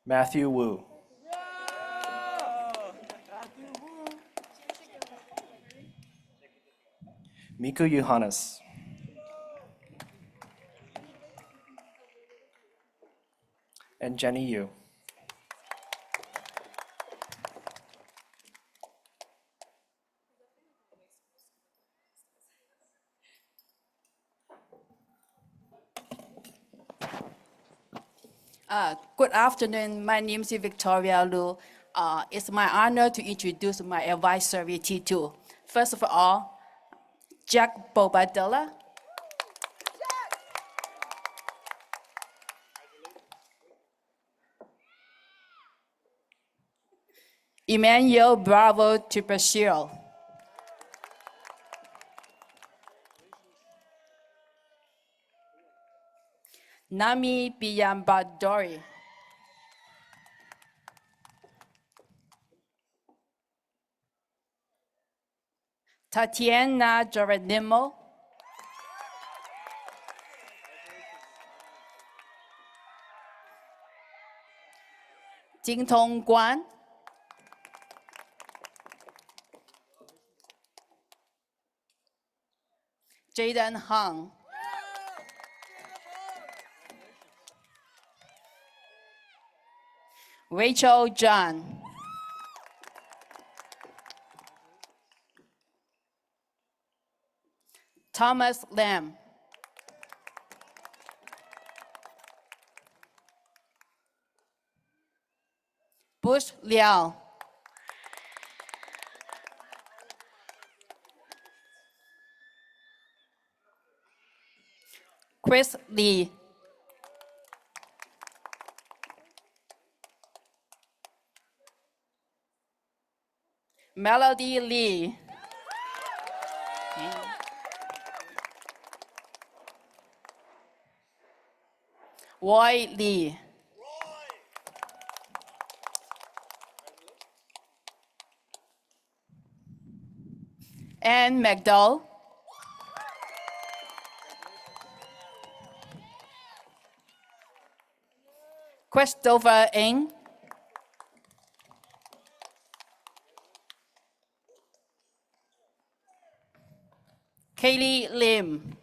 Matthew Wu. Miku Yohannes. and Jenny Yu. Good afternoon. My name is Victoria Lu. It's my honor to introduce my advisory T2. First of all, Jack Bobadilla. Emmanuel Bravo Tripachil. Nami Biyambadori. Tatiana Geronimo. Jingtong Guan. Jaden Hung. Rachel John. Thomas Lam. Bush Liao. Chris Lee. Melody Lee. Roy Lee. Anne McDowell. Christopher Ng. Kaylee Lim.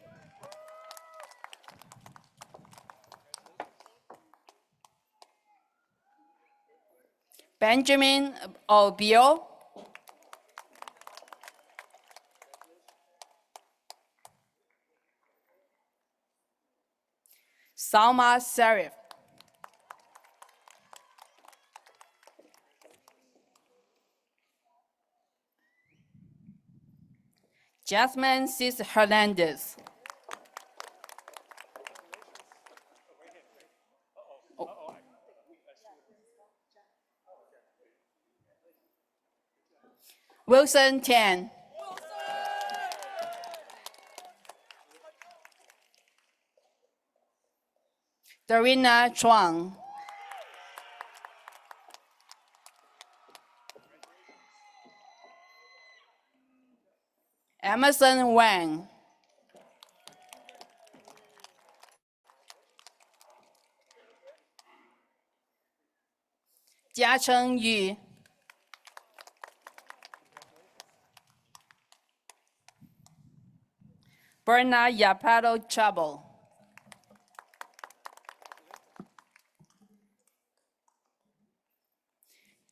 Benjamin Obio. Salma Sarif. Jasmine Cis Hernandez. Wilson Tan. Darina Chuang. Emerson Wang. Jiacheng Yu. Berna Yapado Chabo.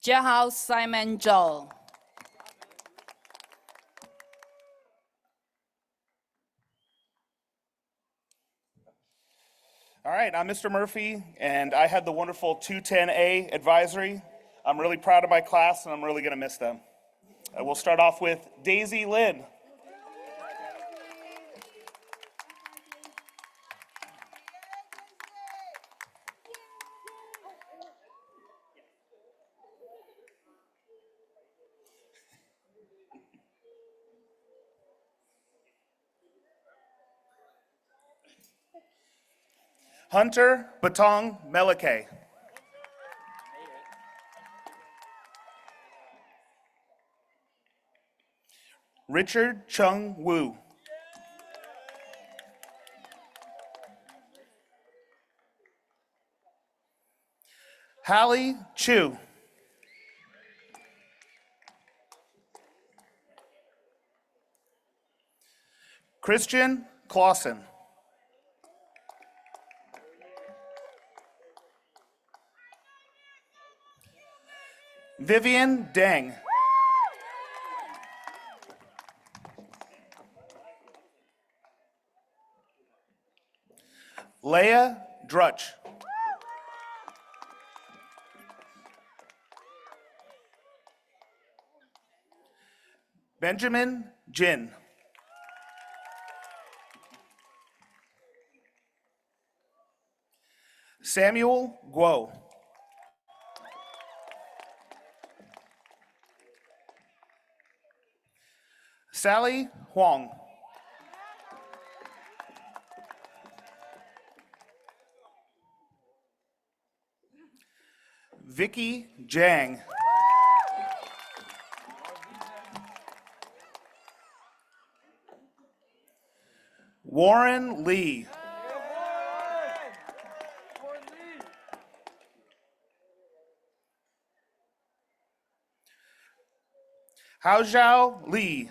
Jahal Simon Joel. All right, I'm Mr. Murphy, and I had the wonderful 210A advisory. I'm really proud of my class, and I'm really going to miss them. We'll start off with Daisy Lynn. Hunter Batong Melike. Richard Chung Wu. Hallie Chu. Christian Clausen. Vivian Deng. Leah Drutch. Benjamin Jin. Samuel Guo. Sally Huang. Vicky Jang. Warren Lee. Haozhao Li.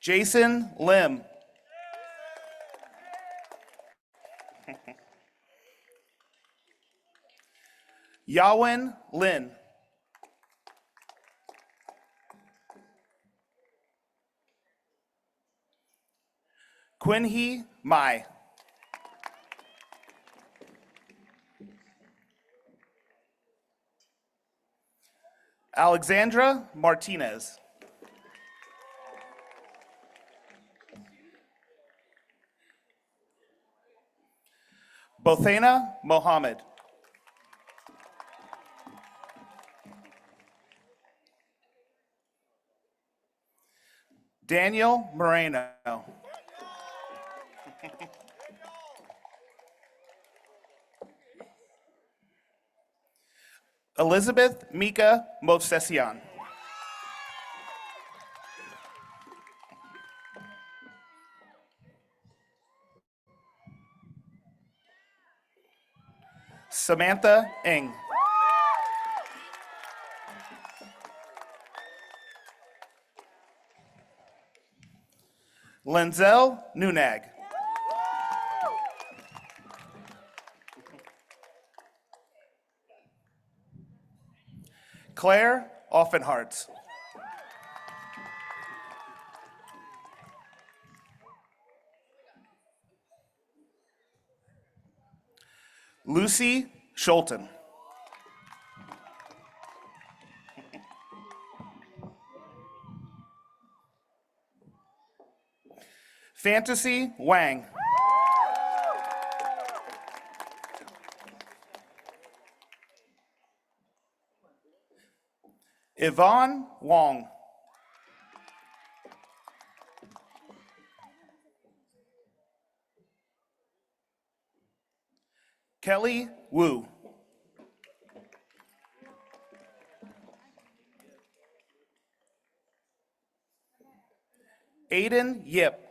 Jason Lim. Yawin Lin. Quinhee Mai. Alexandra Martinez. Bothana Mohammed. Daniel Moreno. Elizabeth Mika Movsesian. Samantha Eng. Lenzel Nunag. Claire Offenhartz. Lucy Schulten. Fantasy Wang. Yvonne Wong. Kelly Wu. Aiden Yip.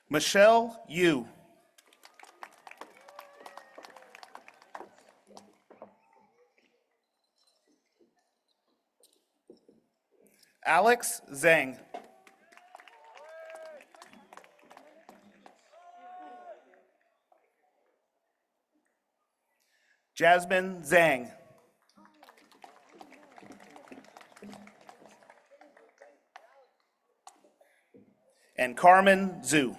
Michelle Yu. Alex Zhang. Jasmine Zhang. And Carmen Zhu.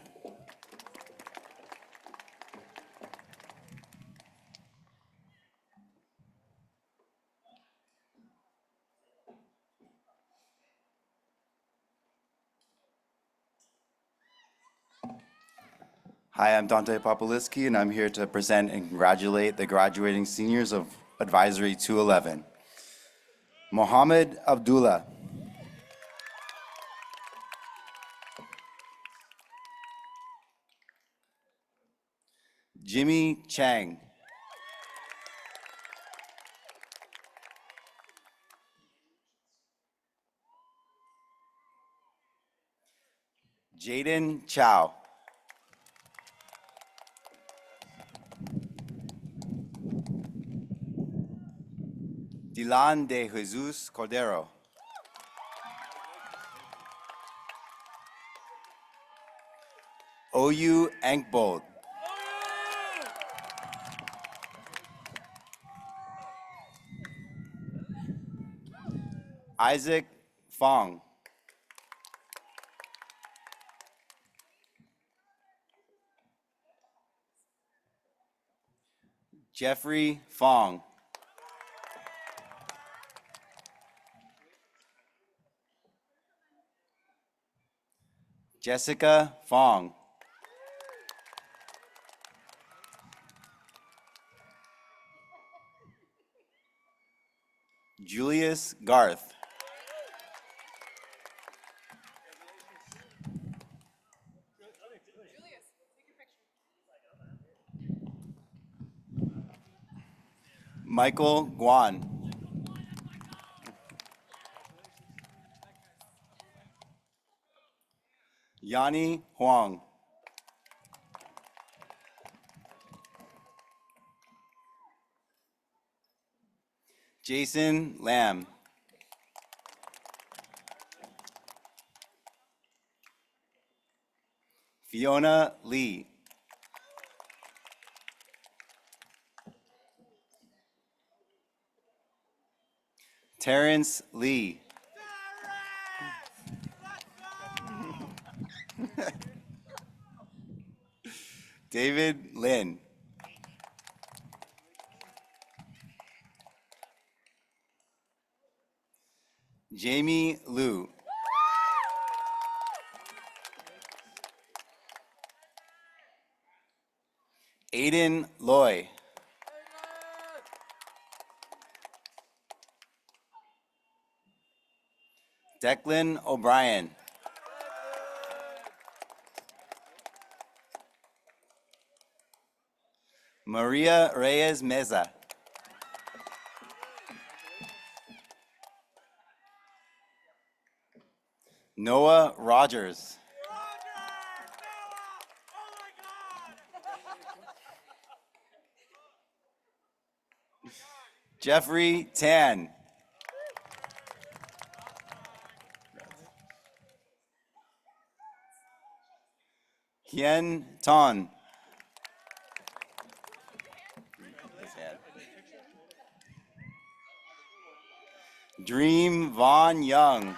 Hi, I'm Dante Popoliski, and I'm here to present and congratulate the graduating seniors of Advisory 211. Mohammed Abdullah. Jimmy Chang. Jaden Chow. Dylan de Jesus Cordero. Oyu Ankbold. Isaac Fong. Jeffrey Fong. Jessica Fong. Julius Garth. Michael Guan. Yanni Huang. Jason Lamb. Fiona Lee. Terrence Lee. David Lin. Jamie Liu. Aiden Loy. Declan O'Brien. Maria Reyes Meza. Noah Rogers. Jeffrey Tan. Hien Ton. Dream Von Young.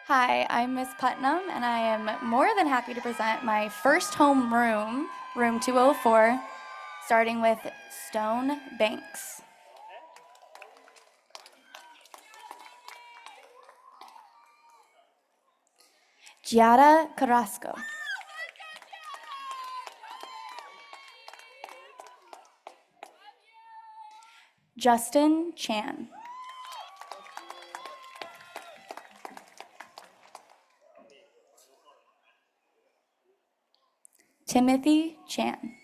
Hi, I'm Miss Putnam, and I am more than happy to present my first home room, room 204, starting with Stone Banks. Giada Carrasco. Justin Chan. Timothy Chan.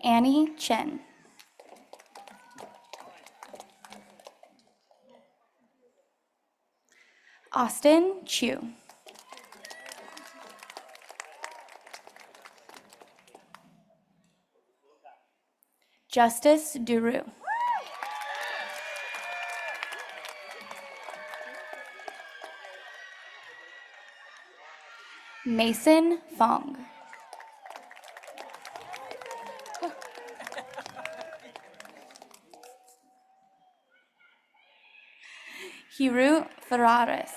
Annie Chen. Austin Chu. Justice Duru. Mason Fong. Hiru Ferraris.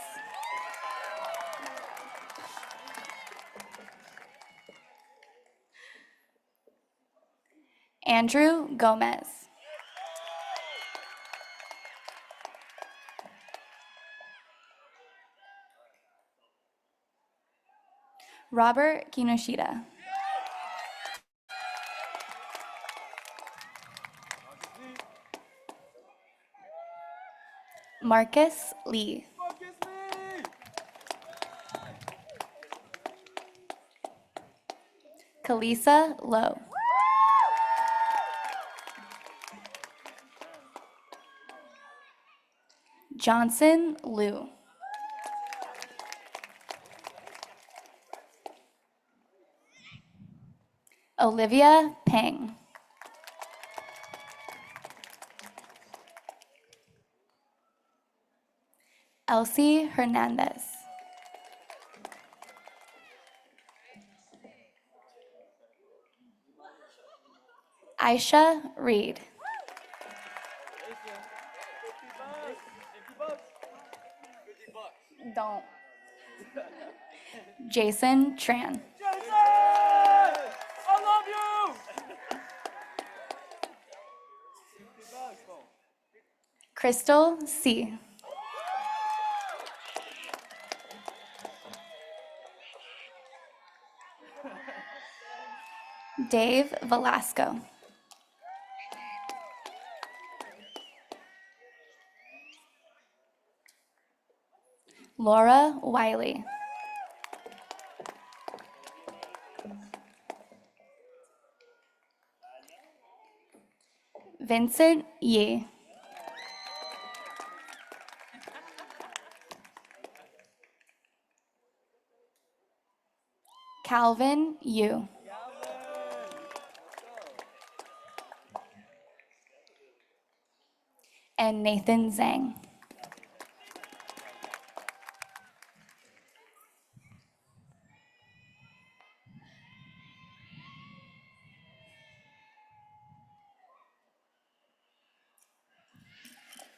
Andrew Gomez. Robert Kinoshita. Marcus Lee. Kalisa Lowe. Johnson Liu. Olivia Peng. Elsie Hernandez. Aisha Reed. Don't. Jason Tran. Crystal C. Dave Velasco. Laura Wiley. Vincent Yi. Calvin Yu. And Nathan Zhang.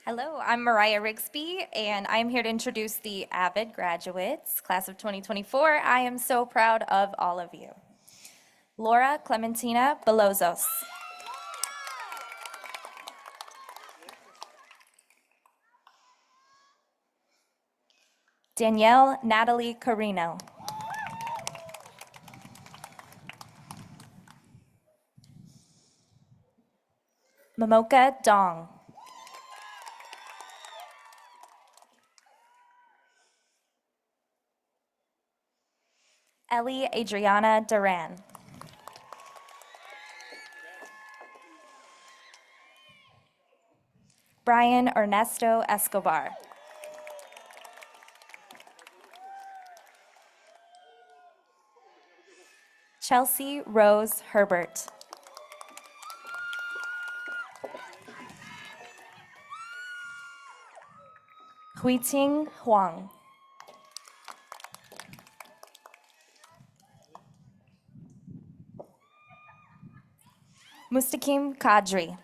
Hello, I'm Mariah Rigsby, and I'm here to introduce the Avid graduates, class of 2024. I am so proud of all of you. Laura Clementina Belozos. Danielle Natalie Carino. Momoka Dong. Ellie Adriana Duran. Brian Ernesto Escobar. Chelsea Rose Herbert. Huiting Huang. Mustaqim Kadri.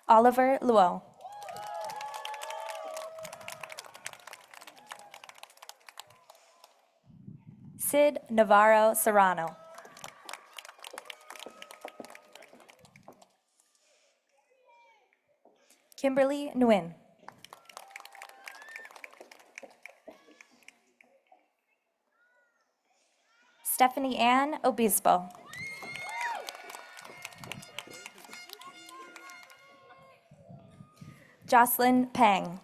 Oliver Luo. Sid Navarro Serrano. Kimberly Nguyen. Stephanie Ann Obispo. Jocelyn Peng.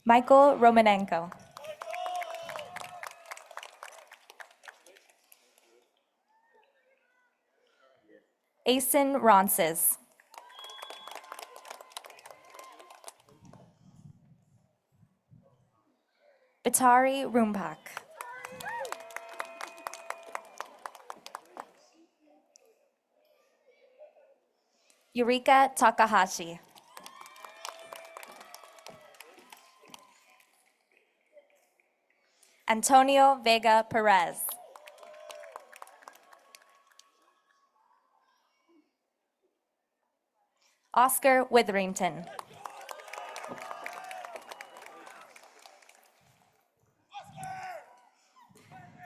Michael Romanenko. Asen Ronces. Batari Rumpak. Eureka Takahashi. Antonio Vega Perez. Oscar Witherington.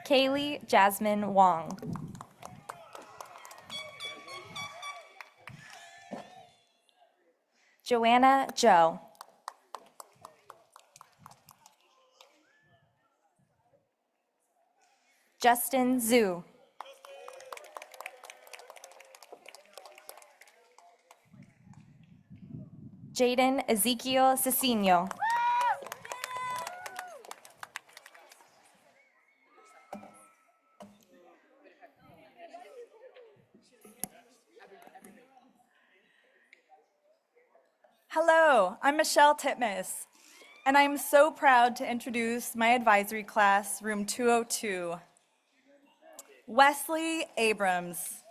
Kaylee Jasmine Wong. Joanna Joe. Justin Zhu. Jaden Ezekiel Cecino. Michelle Titmus, and I am so proud to introduce my advisory class, room 202. Wesley Abrams.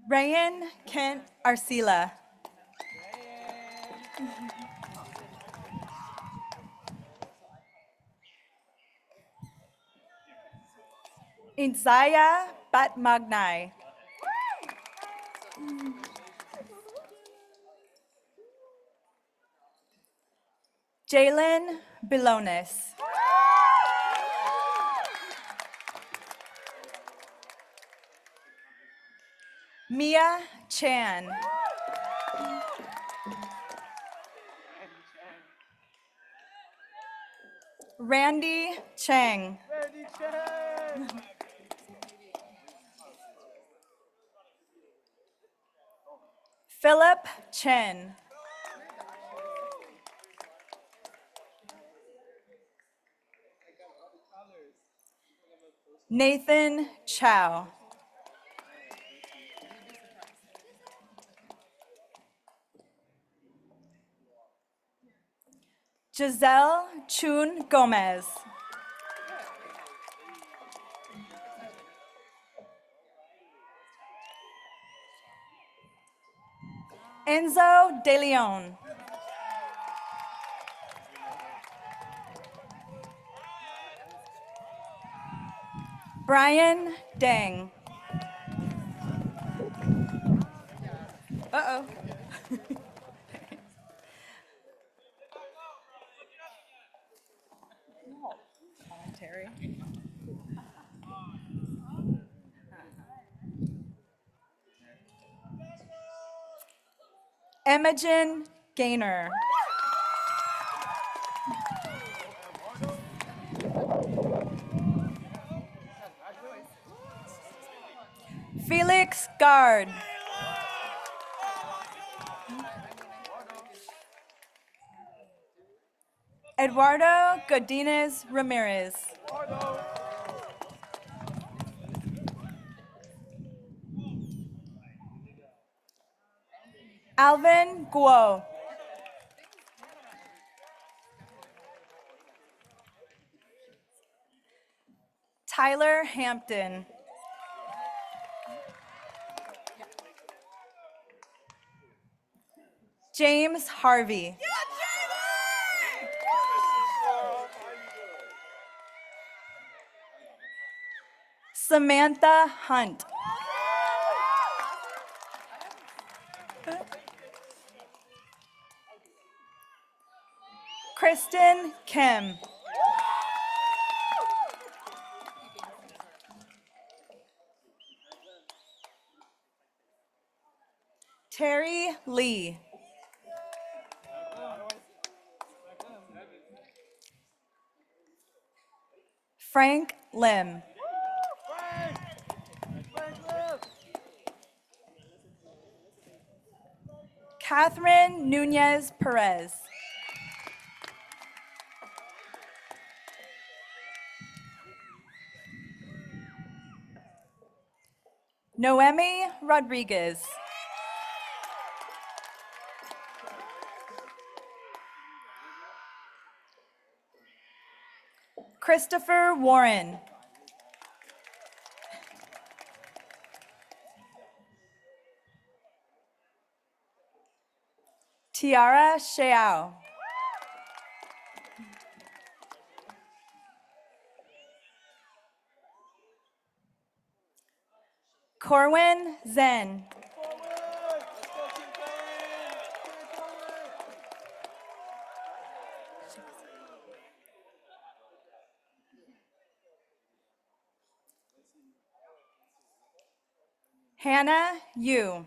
Rayan Kent Arcila. Isaiah Batmagnai. Jalen Bilonis. Mia Chan. Randy Chang. Philip Chen. Nathan Chow. Giselle Chun Gomez. Enzo De Leon. Brian Dang. Uh-oh. Terry. Imogen Gaynor. Felix Gard. Eduardo Godinez Ramirez. Alvin Guo. Tyler Hampton. James Harvey. Samantha Hunt. Kristen Kim. Terry Lee. Frank Lim. Catherine Nunez Perez. Noemi Rodriguez. Christopher Warren. Tiara Sheao. Corwin Zen. Hannah Yu.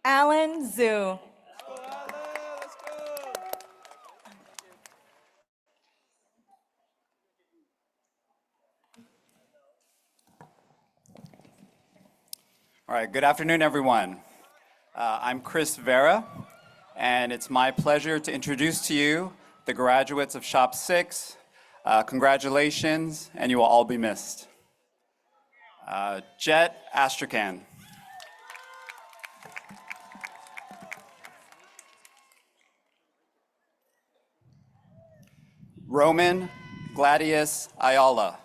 Alan Zhu. All right, good afternoon, everyone. I'm Chris Vera. and it's my pleasure to introduce to you the graduates of Shop 6. Congratulations, and you will all be missed. Jet Astrakhan. Roman Gladius Ayala.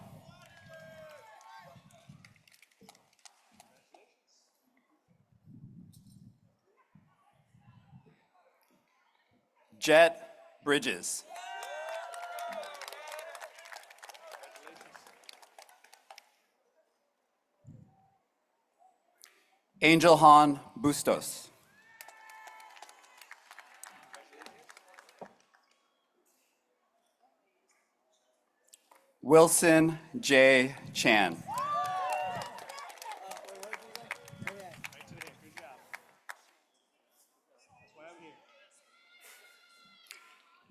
Jet Bridges. Angel Han Bustos. Wilson J. Chan.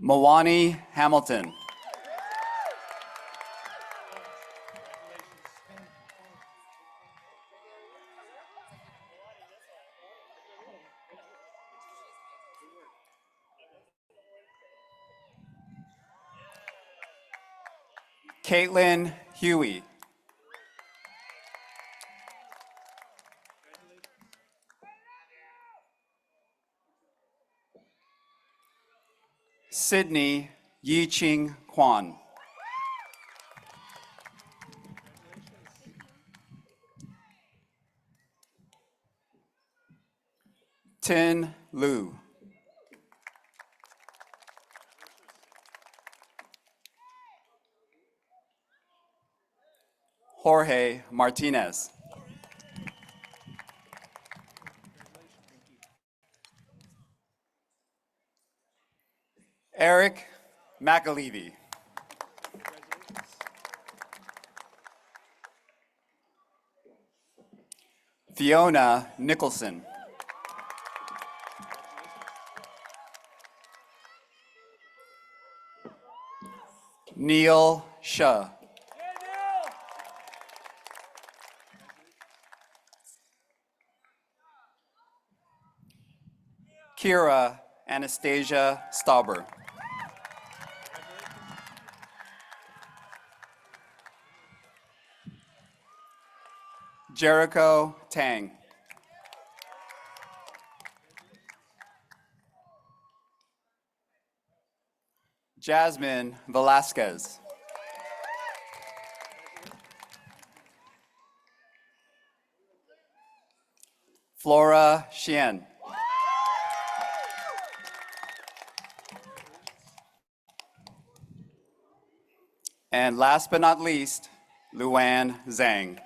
Mawani Hamilton. Caitlin Huey. Sydney Yi-Ching Kwan. Tin Lu. Jorge Martinez. Eric McAlevey. Fiona Nicholson. Neil Shah. Kira Anastasia Stauber. Jericho Tang. Jasmine Velasquez. Flora Xian. And last but not least, Luan Zhang.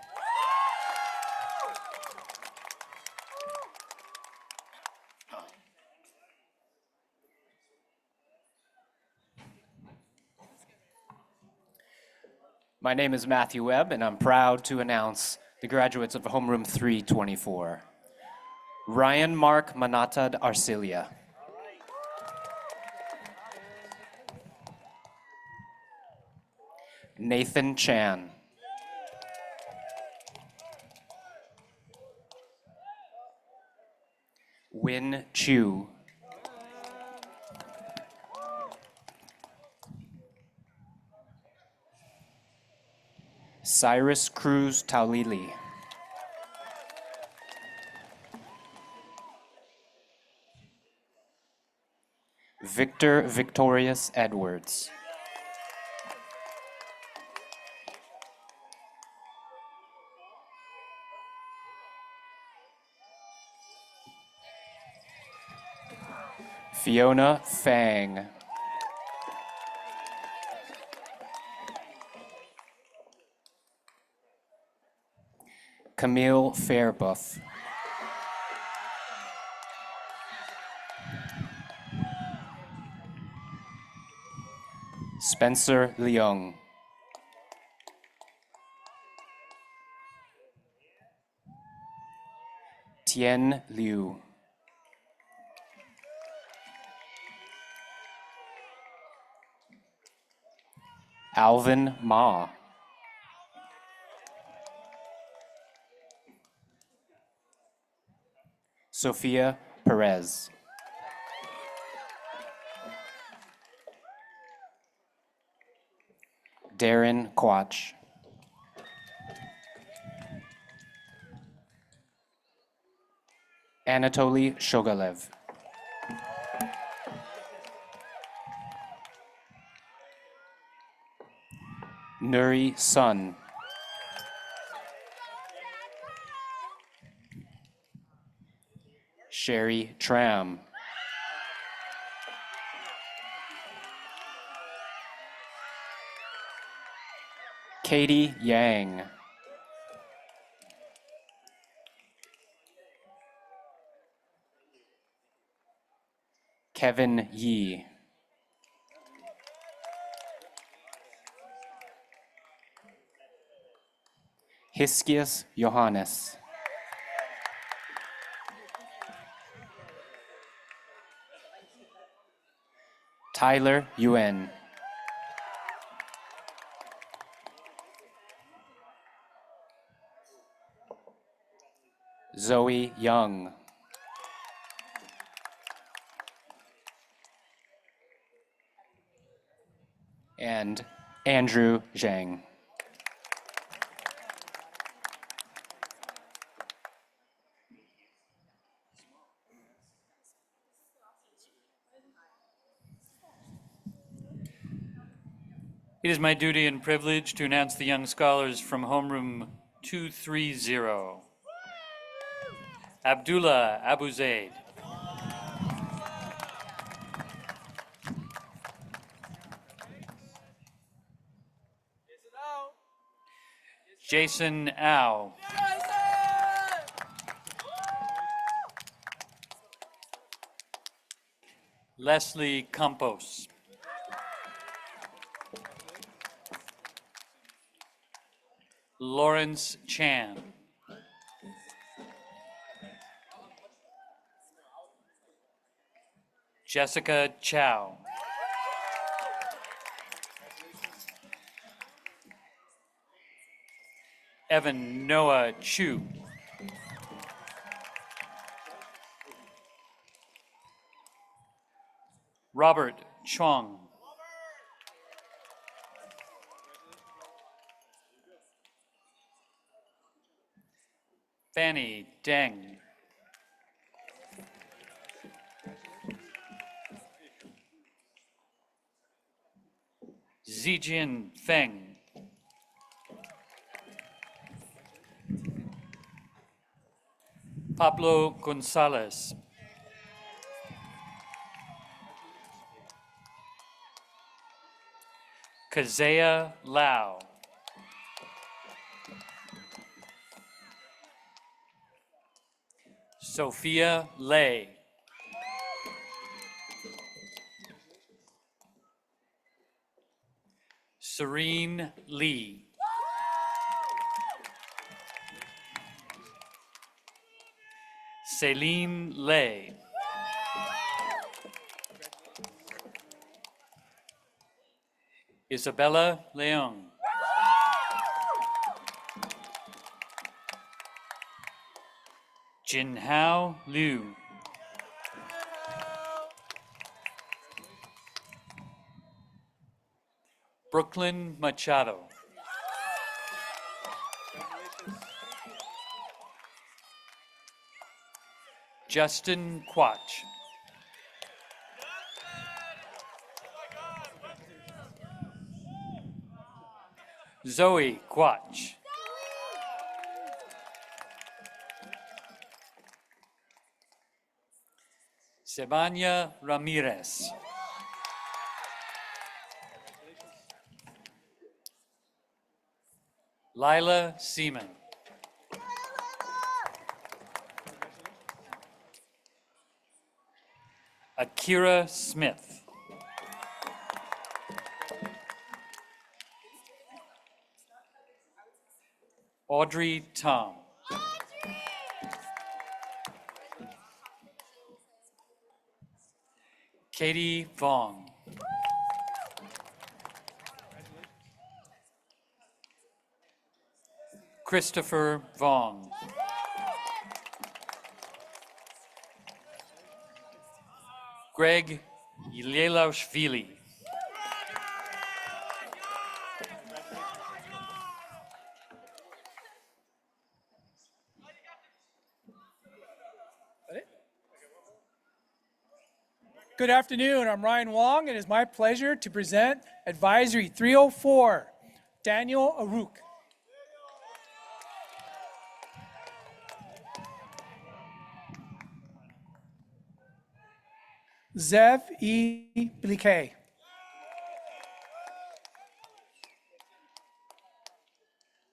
My name is Matthew Webb, and I'm proud to announce the graduates of Homeroom 324. Ryan Mark Manatad Arcilia. Nathan Chan. Win Chu. Cyrus Cruz Taulili. Victor Victorious Edwards. Fiona Fang. Camille Fairbuff. Spencer Leung. Tien Liu. Alvin Ma. Sophia Perez. Darren Quach. Anatoly Shogalev. Nuri Sun. Sherry Tram. Katie Yang. Kevin Yee. Hiskias Johannes. Tyler Yuen. Zoe Young. And Andrew Zhang. It is my duty and privilege to announce the young scholars from homeroom 230. Abdullah Abu Zaid. Jason Au. Leslie Campos. Lawrence Chan. Jessica Chow. Evan Noah Chu. Robert Chong. Fanny Deng. Zijin Feng. Pablo Gonzalez. Kazea Lau. Sophia Lay. Serene Lee. Celine Lay. Isabella Leung. Jinhao Liu. Brooklyn Machado. Justin Quach. Zoe Quach. Sebania Ramirez. Lila Seaman. Akira Smith. Audrey Tom. Katie Vaughn. Christopher Vaughn. Greg Yelaushvili. Good afternoon, I'm Ryan Wong. It is my pleasure to present Advisory 304, Daniel Aruk. Zev E. Bliquet.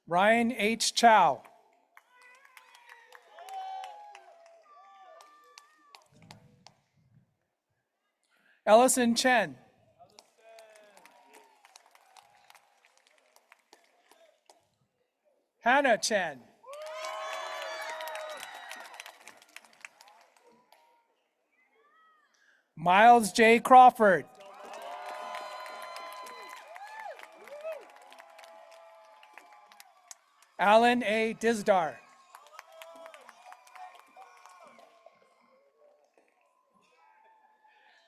Ryan H. Chow. Ellison Chen. Hannah Chen. Miles J. Crawford. Alan A. Dizdar.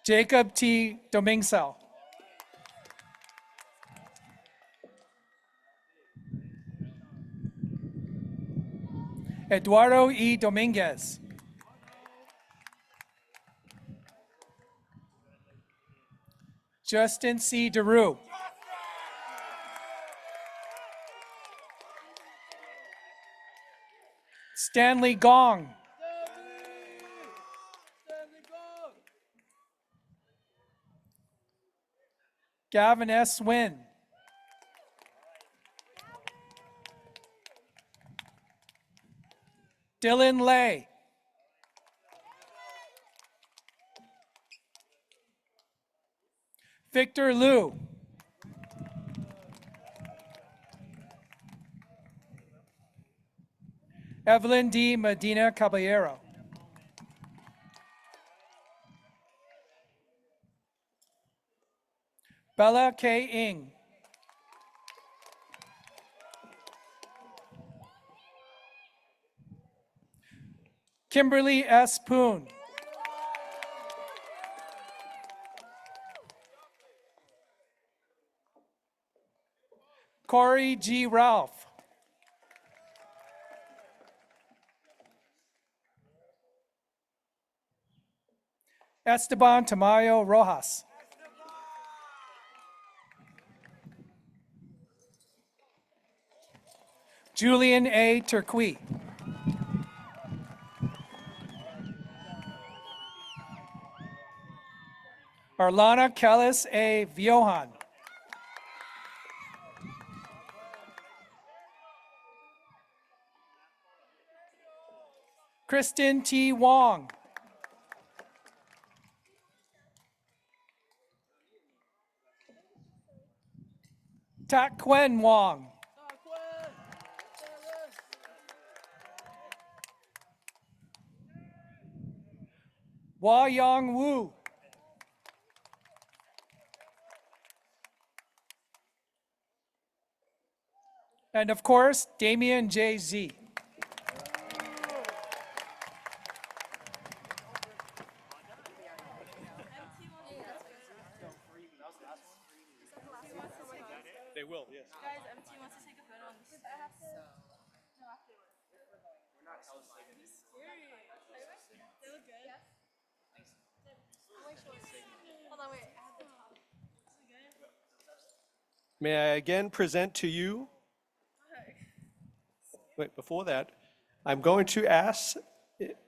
Jacob T. Domingsel. Eduardo E. Dominguez. Justin C. DeRue. Stanley Gong. Gavin S. Wynn. Dylan Lay. Victor Liu. Evelyn D. Medina Caballero. Bella K. Ng. Kimberly S. Poon. Corey G. Ralph. Esteban Tamayo Rojas. Julian A. Turqui. Arlana Kellis A. Viohan. Kristen T. Wong. Tak Quen Wong. Hua Yang Wu. And of course, Damian J. Z. They will, yes. Guys, MT wants to take a photo on this. I have to. No, afterwards. We're not serious. They look good. Yes. Hold on, wait. I have the top. Is it good? May I again present to you, wait, before that, I'm going to ask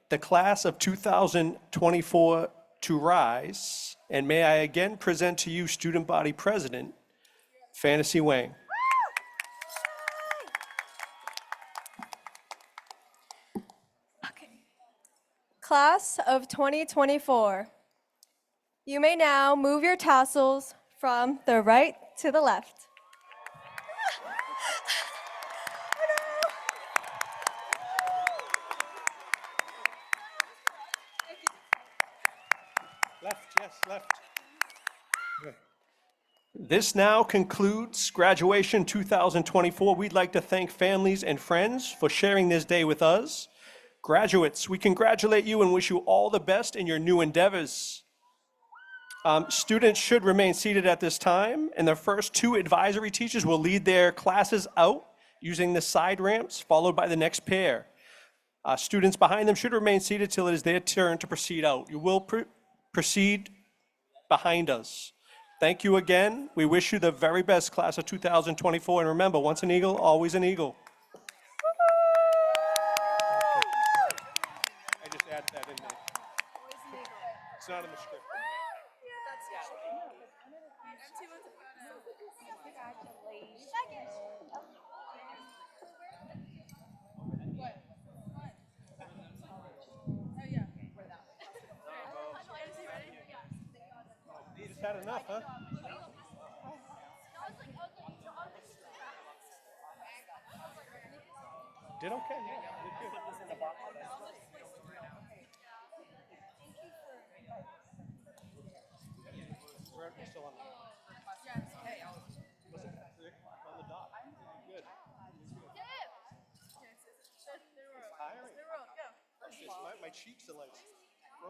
the class of 2024 to rise, and may I again present to you Student Body President, Fantasy Wang. Class of 2024, you may now move your tassels from the right to the left. Left, yes, left. This now concludes graduation 2024. We'd like to thank families and friends for sharing this day with us. Graduates, we congratulate you and wish you all the best in your new endeavors. Students should remain seated at this time, and the first two advisory teachers will lead their classes out using the side ramps, followed by the next pair. Students behind them should remain seated till it is their turn to proceed out. You will proceed behind us. Thank you again. We wish you the very best, class of 2024. And remember, once an Eagle, always an Eagle. I just added that in there. It's not in the script. You just had enough, huh? Did okay, yeah. Did good. We're still on. Was it on the dot? Good. Tiring. My cheeks are like.